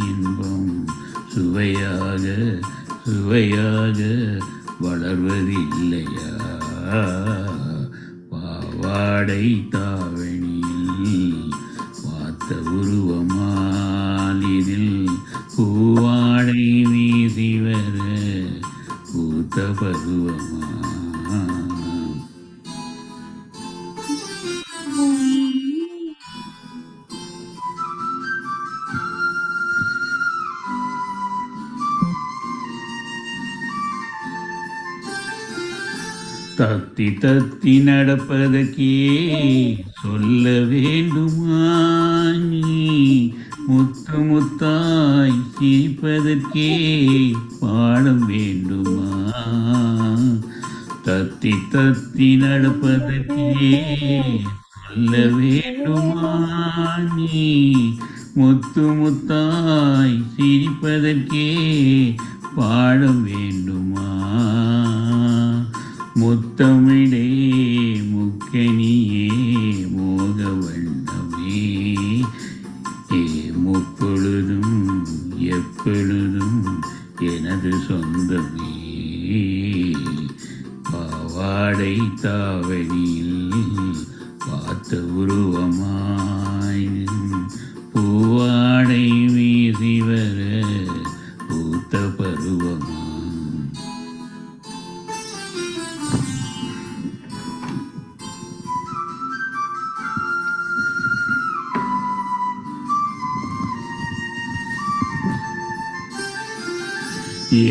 இன்பம் சுவையாக சுவையாக வளர்வதில்லையா. பாவாடை தாவணியில் பார்த்த உருவமா பருவமா தத்தி தத்தி நடப்பதற்கே சொல்ல வேண்டுமா நீ முத்து முத்தாய் சிரிப்பதற்கே பாடம் வேண்டுமா தத்தி தத்தி நடப்பதற்கே சொல்ல வேண்டுமா நீ முத்து முத்தாய் சிரிப்பதற்கே பாடம் வேண்டுமா முத்தமிழே முக்கனியே மோக வண்ணமே முப்பொழுதும் எப்பொழுதும் எனது சொந்தமே பாவாடை தாவணியில் பார்த்த உருவமாய் பூவாடை வீசி வர பூத்த பருவமா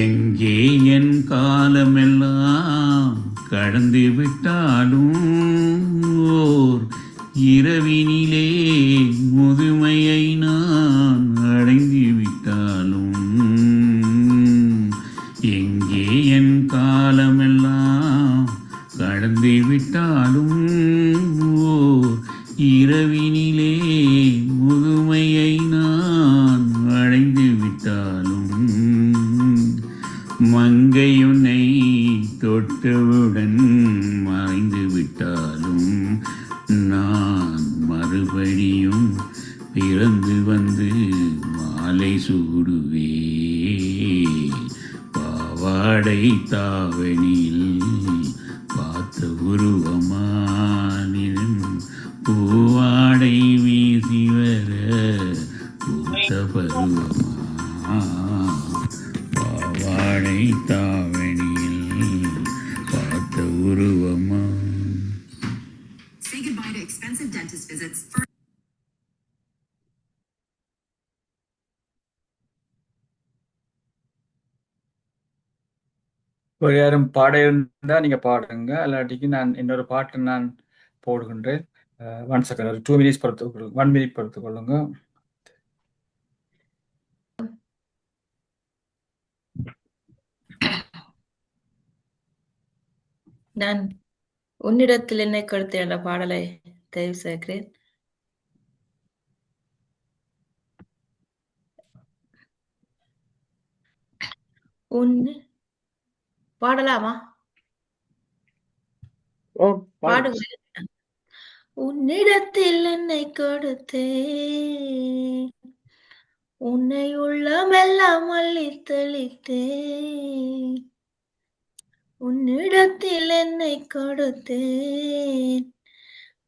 எங்கே என் காலமெல்லாம் கடந்து விட்டாலும் ஓர் இரவினிலே முதுமையை நான் அடைந்து விட்டாலும் எங்கே என் காலமெல்லாம் கடந்து விட்டாலும் ஓர் இரவினிலே முதுமையை நான் அடைந்து விட்டாலும் மங்கையுன்னை தொட்டவுடன் மறைந்து விட்டாலும் நான் மறுபடியும் பிறந்து வந்து மாலை சூடுவே பாவாடை தாவணியில் பார்த்த உருவமானின் பூவாடை வீசி வர பூத்த பருவமா பாவாடை தாவணியில் பார்த்த உருவமா. Say goodbye to expensive dentist visits. ஒரு யாரும் பாட இருந்தா நீங்க பாடுங்க, இல்லாட்டிக்கு நான் இன்னொரு பாட்டு நான் போடுகின்றேன். 1 செகண்ட், ஒரு 2 மினிட்ஸ் பொறுத்து 1 மினிட் பொறுத்து கொள்ளுங்க. நான் உன்னிடத்தில் என்னை கொடுத்த என்ற பாடலை தெரிவு செய்கிறேன். பாடலாமா? பாடுகிறேன். உன்னிடத்தில் என்னை கொடுத்தேன், உன்னை உள்ளமெல்லாம் அள்ளி தெளித்தேன். உன்னிடத்தில் என்னை கொடுத்தேன்,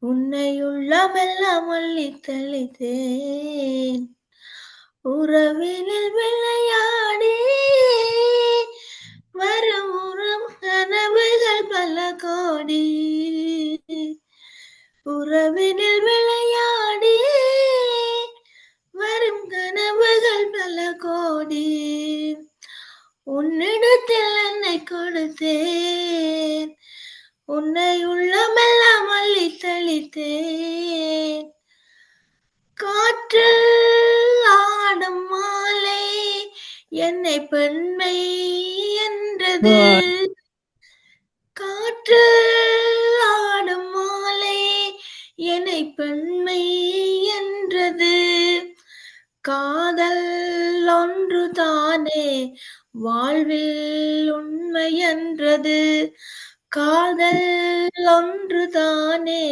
உன்னை உள்ளமெல்லாம் அள்ளி தெளித்தேன். உறவினில் விளையாடி வரும் உறம் கனவுகள் பல கோடி. உறவினில் விளையாடி வரும் கனவுகள் பல கோடி. உன்னிடத்தில் என்னை கொடுத்தேன், உன்னை உள்ளமெல்லாம் அள்ளி தெளித்தேன். காற்றில் ஆடும் மாலை என்னை பெண்மை என்றது. காற்றில் ஆடும் மாலை என்னை பெண்மை என்றது. காதல் ஒன்று தானே வாழ்வில் உண்மை என்றது. காதல் ஒன்று தானே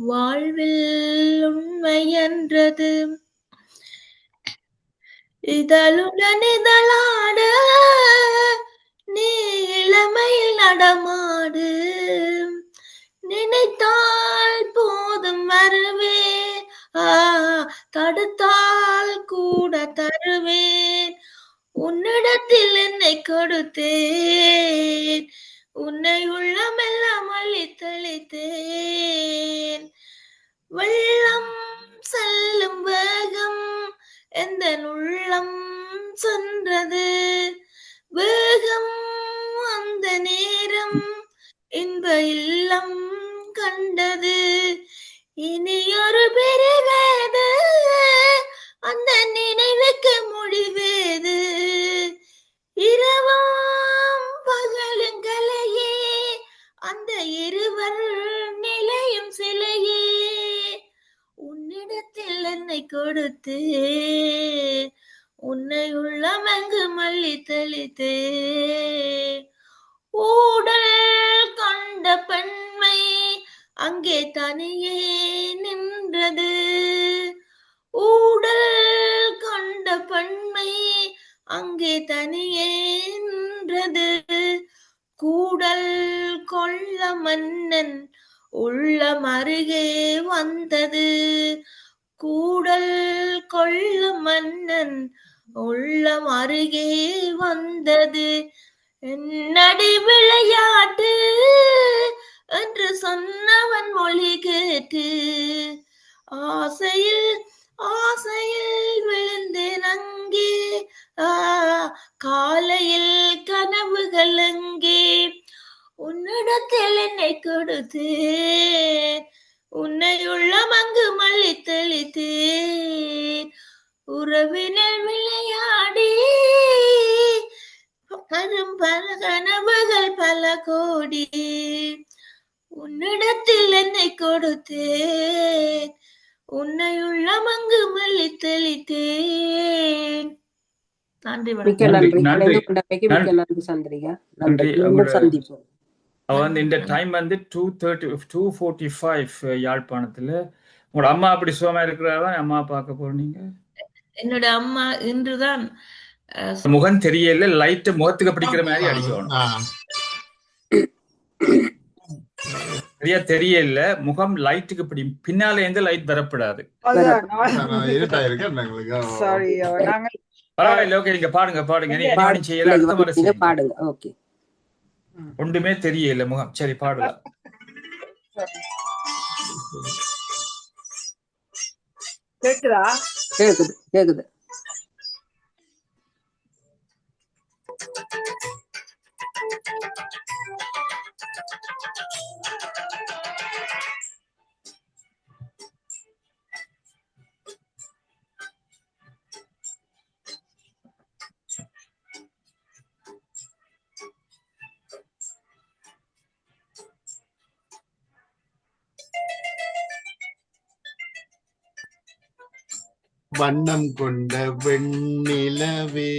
வாழ்வில் உண்மை என்றது. இதழுடன் இதழாட நீ இளமையில் நடமாடு. நினைத்தால் போதும் வருவேன், தடுத்தால் கூட தருவேன். உன்னிட உன்னிடத்தில் என்னை கொடுத்தேன், உன்னை உள்ளமெல்லாம் அள்ளித்தளித்தேன். வெள்ளம் செல்லும் வேகம் எந்த உள்ளம் சென்றது, வேகம் அந்த நேரம் இன்ப இல்லம் கண்டது. இனி ஒரு பிரிவேது, அந்த நினைவுக்கு முடிவேது. இரவும் பகலுங்களையே அந்த இருவர் நிலையும் சிலையே. உன்னிடத்தில் என்னை கொடுத்து உன்னை உள்ளமெங்கு மல்லி தெளித்தே. ஊடல் கொண்ட பெண்மை அங்கே தனியே நின்றது, ஊடல் கொண்ட பெண்மை அங்கே தனியே நின்றது. கூடல் கொள்ள மன்னன் உள்ளம் அருகே வந்தது, கூடல் கொள்ள மன்னன் உள்ளம் அருகே வந்தது. என்னடி விளையாட்டு என்று சொன்னவன் மொழி கேட்டு, ஆசையில் ஆசையில் விழுந்தேன் அங்கே, காலையில் கனவுகள் அங்கே. உன்னிடத்தில் என்னை கொடுத்தேன், உன்னை உள்ளமங்கு மல்லி தெளித்தேன். உறவினர் விளையாடி வரும் பல கனவுகள் பல கோடி, உன்னிடத்தில் என்னை கொடுத்தேன், உன்னை உள்ளமங்கு மல்லி தெளித்தேன். நன்றி மிக்க வணக்கம். நன்றி. நன்றி இணைந்து கொண்டமைக்கு மிக்க நன்றி நன்றி சந்திரிகா. நன்றி. நன்றி. மீண்டும் உங்களோட சந்திப்போம். இந்த டைம் வந்து 2:45 யாழ்ப்பாணத்துல. உங்களோட அம்மா அப்படி சுகமா இருக்கிறாரா? அம்மா பார்க்க போறீங்க? என்னோட அம்மா இன்றுதான் முகம் தெரியல, லைட் முகத்துக்கு பிடிக்கிற மாதிரி அடிக்கணும். சரியா தெரியல, முகம் லைட்டுக்கு பிடி, பின்னால இருந்து லைட் வரப்படாது. பரவாயில்ல, ஓகே, நீங்க பாடுங்க பாடுங்க. நீ என்ன செய்யல, அடுத்த முறை செய்யுங்க. பாடுங்க. ஓகே. ஒன்றுமே தெரியல முகம். சரி, பாடலாம். கேக்குதா? கேக்குது கேக்குது. வண்ணம் கொண்ட வெண்ணிலவே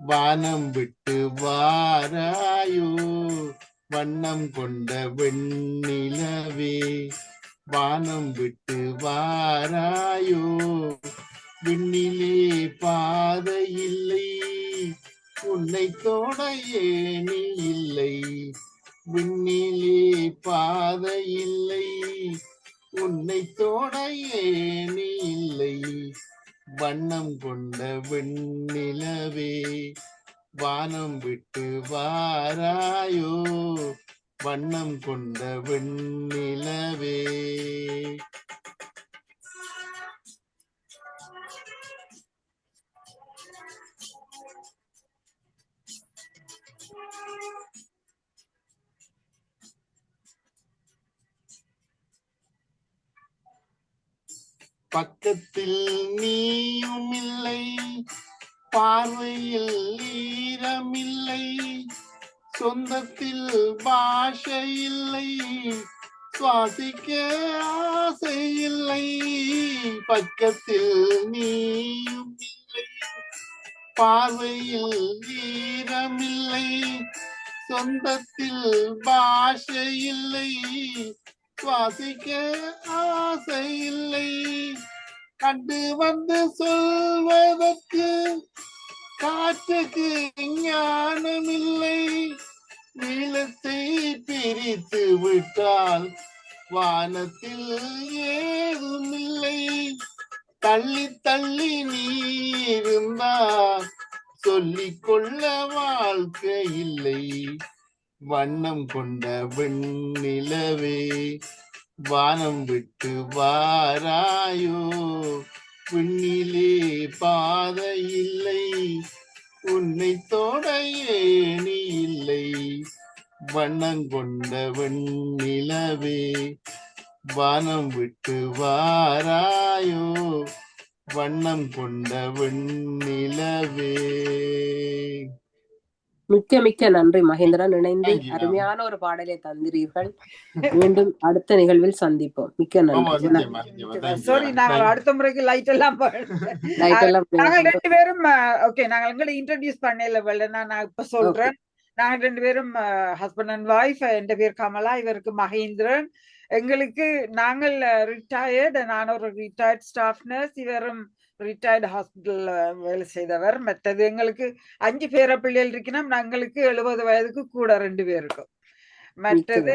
வானம் விட்டு வாராயோ, வண்ணம் கொண்ட வெண்ணிலவே வானம் விட்டு வாராயோ. விண்ணிலே பாதை இல்லை, உன்னை தொட ஏணி இல்லை. விண்ணிலே பாதை இல்லை, உன்னை தொட ஏணி இல்லை. வண்ணம் கொண்ட வெண்ணிலவே வானம் விட்டு வாராயோ, வண்ணம் கொண்ட வெண்ணிலவே. பக்கத்தில் நீயும் இல்லை, பார்வையில் ஈரமில்லை, சொந்தத்தில் பாஷை இல்லை, சுவாசிக்க ஆசை இல்லை. பக்கத்தில் நீயும் இல்லை, பார்வையில் ஈரமில்லை, சொந்தத்தில் பாஷை இல்லை, சுவாசிக்க ஆசை இல்லை. கண்டு வந்து சொல்வதற்கு காற்றுக்கு ஞானம் இல்லை, நீளத்தை பிரித்து விட்டால் வானத்தில் ஏதும் இல்லை. தள்ளி தள்ளி நீ இருந்தால் சொல்லிக்கொள்ள வாழ்க்கை இல்லை. வண்ணம் கொண்ட வெண்ணிலவே வானம் விட்டு வாராயோ, விண்ணிலே பாதை இல்லை, உன்னை தொட ஏணி இல்லை. வண்ணம் கொண்ட வெண்ணிலவே வானம் விட்டு வாராயோ, வண்ணம் கொண்ட வெண்ணிலவே. மிக்க மிக்க நன்றி மகேந்திரன். இணைந்து Thank you, ma'am. அருமையான ஒரு பாடலை தந்திரீர்கள். மீண்டும் அடுத்த நிகழ்வில் சந்திப்போம். மிக்க ஆமா, நன்றி. நிச்சயமா, நிச்சயமா. Thank you, sorry, ma'am. நாங்கள் Thank அடுத்த முறைக்கு லைட் எல்லாம் லைட் எல்லாம் நாங்கள் 2 பேரும் ஓகே, நாங்கள் எங்களை இன்ட்ரடியூஸ் பண்ணல. நான் இப்ப சொல்றேன். நாங்கள் 2 பேரும் ஹஸ்பண்ட் அண்ட் ஒய்ஃப். என் பேர் கமலா, இவருக்கு மகேந்திரன். எங்களுக்கு நாங்கள் ரிட்டையர்டு. நான் ஒரு ரிட்டையர்ட் ஸ்டாஃப் நர்ஸ், இவரும் ரிட்டையர்டு ஹாஸ்பிட்டல் வேலை செய்தவர். மற்றது எங்களுக்கு 5 பேர பிள்ளைகள் இருக்கணும். எங்களுக்கு 70 வயதுக்கு கூட 2 பேருக்கும். மற்றது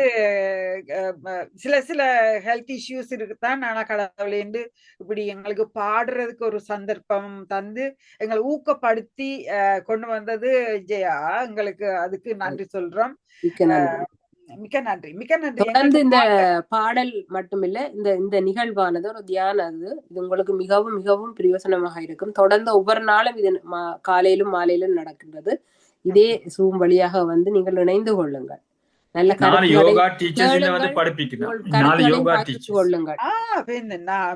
சில சில ஹெல்த் இஷ்யூஸ் இருக்குதான். ஆனா கடவுளேண்டு இப்படி எங்களுக்கு பாடுறதுக்கு ஒரு சந்தர்ப்பம் தந்து எங்களை ஊக்கப்படுத்தி கொண்டு வந்தது ஜெயா. எங்களுக்கு அதுக்கு நன்றி சொல்றோம். மிக்க நன்றி, மிக்க நன்றி. தொடர்ந்து இந்த பாடல் மட்டுமில்ல, இந்த நிகழ்வானது ஒரு தியானம். இது உங்களுக்கு மிகவும் மிகவும் பிரயோசனமாக இருக்கும். தொடர்ந்து ஒவ்வொரு நாளும் இது காலையிலும் மாலையிலும் நடக்கின்றது. இதே Zoom வழியாக வந்து நீங்கள் இணைந்து கொள்ளுங்கள். நல்ல கொள்ளுங்கள்.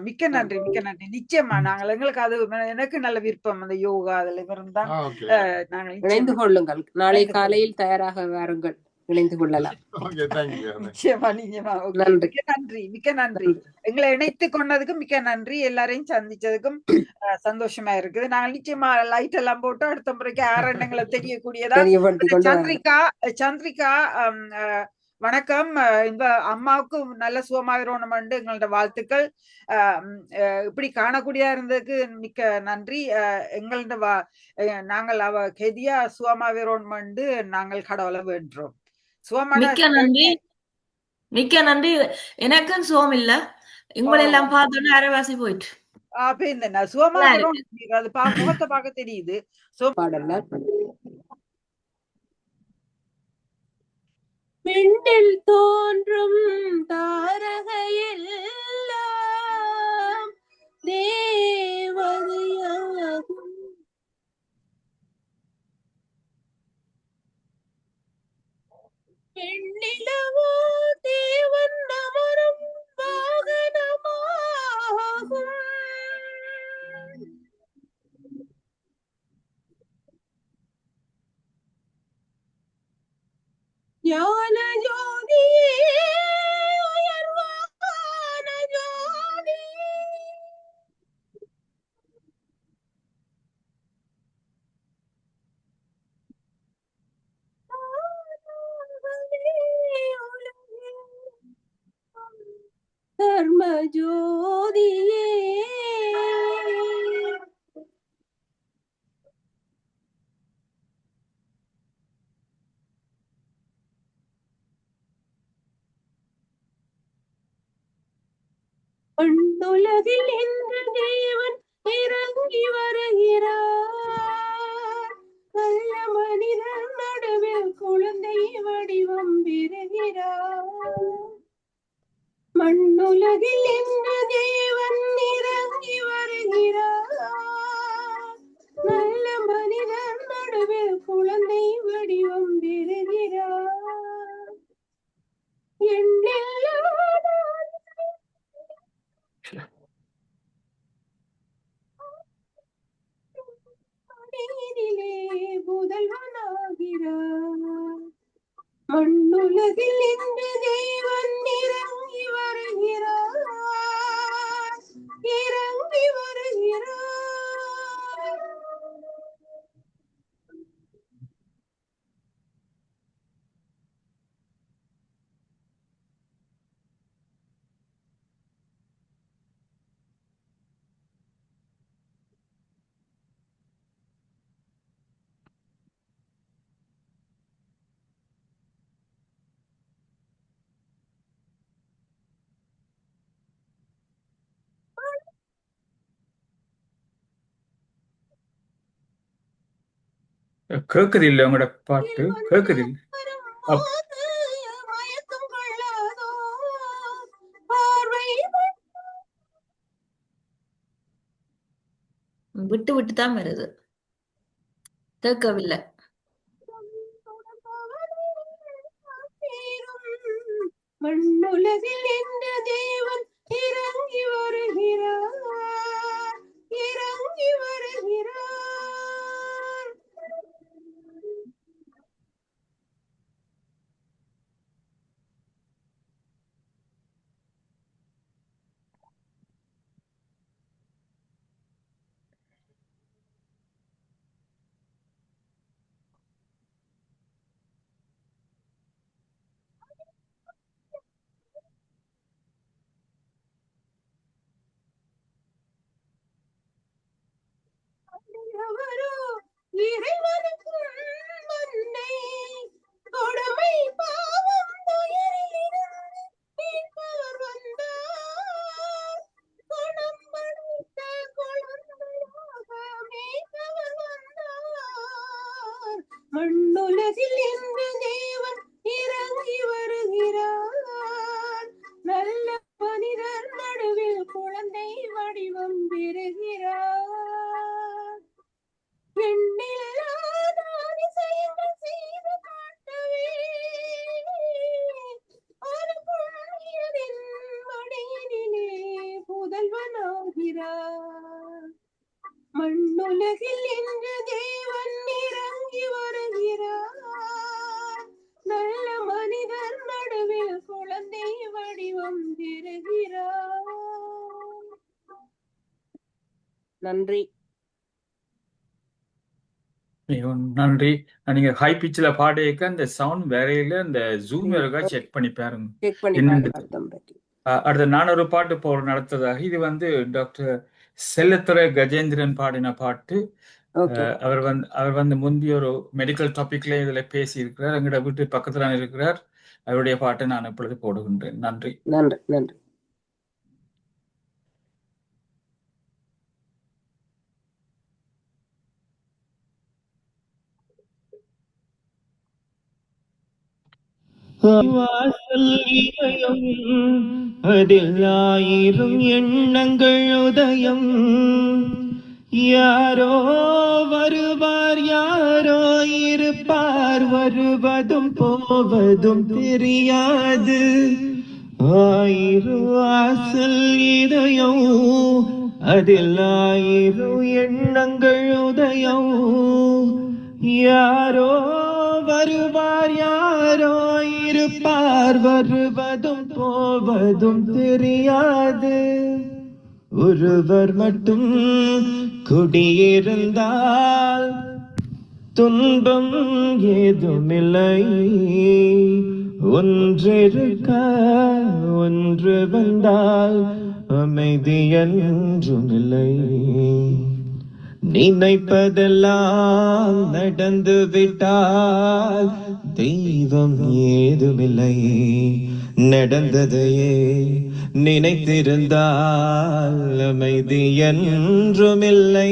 மிக்க நன்றி, மிக்க நன்றி. நிச்சயமா நாங்கள் எங்களுக்கு அது எனக்கு நல்ல விருப்பம். அந்த யோகா அதுல இருந்தா நாங்கள் இணைந்து கொள்ளுங்கள். நாளை காலையில் தயாராக வாருங்கள், இணைந்து கொள்ளலாம். நிச்சயமா, நிச்சயமா. மிக்க நன்றி, மிக்க நன்றி. எங்களை இணைத்து கொண்டதுக்கு மிக்க நன்றி. எல்லாரையும் சந்திச்சதுக்கும் சந்தோஷமா இருக்குது. நாங்கள் நிச்சயமா லைட் எல்லாம் போட்டு அடுத்த முறைக்கு ஆரண்டங்களை தெரியக்கூடியதா. சந்திரிகா வணக்கம். இந்த அம்மாவுக்கு நல்ல சுகமாயிரோணும் எங்களோட வாழ்த்துக்கள். இப்படி காணக்கூடியதா இருந்ததுக்கு மிக்க நன்றி. எங்களோட நாங்கள் அவ கெதியா சுகமாயிரோணும் நாங்கள் கடவுளை வேண்டுறோம். மிக்க நன்றி, மிக்க நன்றி. எனக்கும் சுகம் இல்ல, உங்களெல்லாம் பார்த்தோன்னு அரைவாசி போயிட்டு சுகமாயிரோம். அது முகத்தை பார்க்க தெரியுது. பெண்ணில் தோன்றும் தாரகையில் தேவதையாகும். பெண்ணிலவோ தேவன் அமரும் வாகனமாகும். ஞான ஜோதியே, உயர்வான ஜோதியே, தர்ம ஜோதியே, மண்ணுலகில் இன்று தேவன் இறங்கி வருகிறார். நல்ல மனிதர் நடுவில் குழந்தை வடிவம் பெறுகிறார். மண்ணுலகில் இன்று தேவன் இறங்கி வருகிறார். நல்ல மனிதர் நடுவில் குழந்தை வடிவம் பெறுகிறார். எண்ணில்லாத முதல்வனாகிறார். மண்ணுலகில் இன்று தேவன் இறங்கி வருகிறார், இறங்கி வருகிறார். கேக்குது இல்ல உங்களோட பாட்டு கேக்குது இல்ல அப்- மயக்கம் கொள்ளாதோ பார்வை விட்டு விட்டு தான் வருது, கேட்கவில்லை. மண்ணுலகில் என்ற தேவன் இறங்கி வருகிறார், இறங்கி வருகிறார். அவரோ இறைவனுக்கும் மன்னை கொடுமை பாவம் துயரிலிருந்து மீட்பவர் வந்தார், குணம் படைத்த குழந்தையாக மீட்பவர் வந்தார். மண்ணுலகில் என்று தேவன் இறங்கி வருகிறார், நல்ல மனிதர் நடுவில் குழந்தை வடிவம் பெறுகிறார். எண்ணில்லாத அதிசயங்கள் செய்து காட்டவே ஒரு புண்ணியரின் மடியினிலே புதல்வனாகிறார். மண்ணுலகில் என்று தேவன் இறங்கி வருகிறார், நல்ல மனிதர் நடுவில் குழந்தை வடிவம் பெறுகிறார். நன்றி. மிகவும் நன்றி. நீங்க ஹை பிச்சில் பாடியிருக்க அந்த சவுண்ட் வேறையில இந்த ஜூம் இருக்கா செக் பண்ணி பாருங்க செக் பண்ணி என்னன்னு. பாருங்க அர்த்தம் பற்றி. அடுத்த நான் ஒரு பாட்டு போற நடத்ததாக இது வந்து டாக்டர் செல்லத்துறை கஜேந்திரன் பாடின பாட்டு. ஓகே, அவர் வந்து முந்தைய ஒரு மெடிக்கல் டாபிக்ல இதுல பேசி இருக்கிறார். எங்களோட வீட்டு பக்கத்துல இருக்கிறார். அவருடைய பாட்டை நான் இப்பொழுது போடுகின்றேன். நன்றி. நன்றி நன்றி. வாசல் இதயம் அதில் ஆயிரம் எண்ணங்கள் உதயம், யாரோ வருவார் யாரோ இருப்பார், வருவதும் போவதும் தெரியாது. ஆயிரம் வாசல் இதயம் அதில் ஆயிரம் எண்ணங்கள் உதயம், யாரோ வருவார் யாரோ இருப்பார், வருவதும் போவதும் தெரியாது. ஒருவர் மட்டும் குடியிருந்தால் துன்பம் ஏதுமில்லை, ஒன்றிருக்க ஒன்று வந்தால் அமைதி என்றுமில்லை. நினைப்பதெல்லாம் நடந்து விட்டால் தெய்வம் ஏதுமில்லை, நடந்ததையே நினைத்திருந்தால் அமைதி என்றுமில்லை.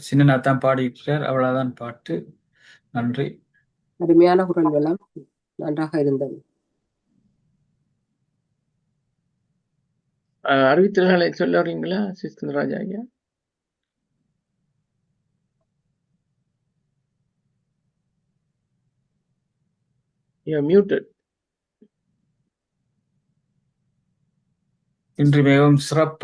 சின்ன தான் பாடியிருக்கிறார். அவ்வளவுதான் பாட்டு. நன்றி. அருமையான குரல் வளம், நன்றாக இருந்தது. அறிவித்தல்களை சொல்ல வரீங்களா சிஸ்கந்தராஜா ஐயா? மியூட்டட். இன்று மிகவும் சிறப்பாக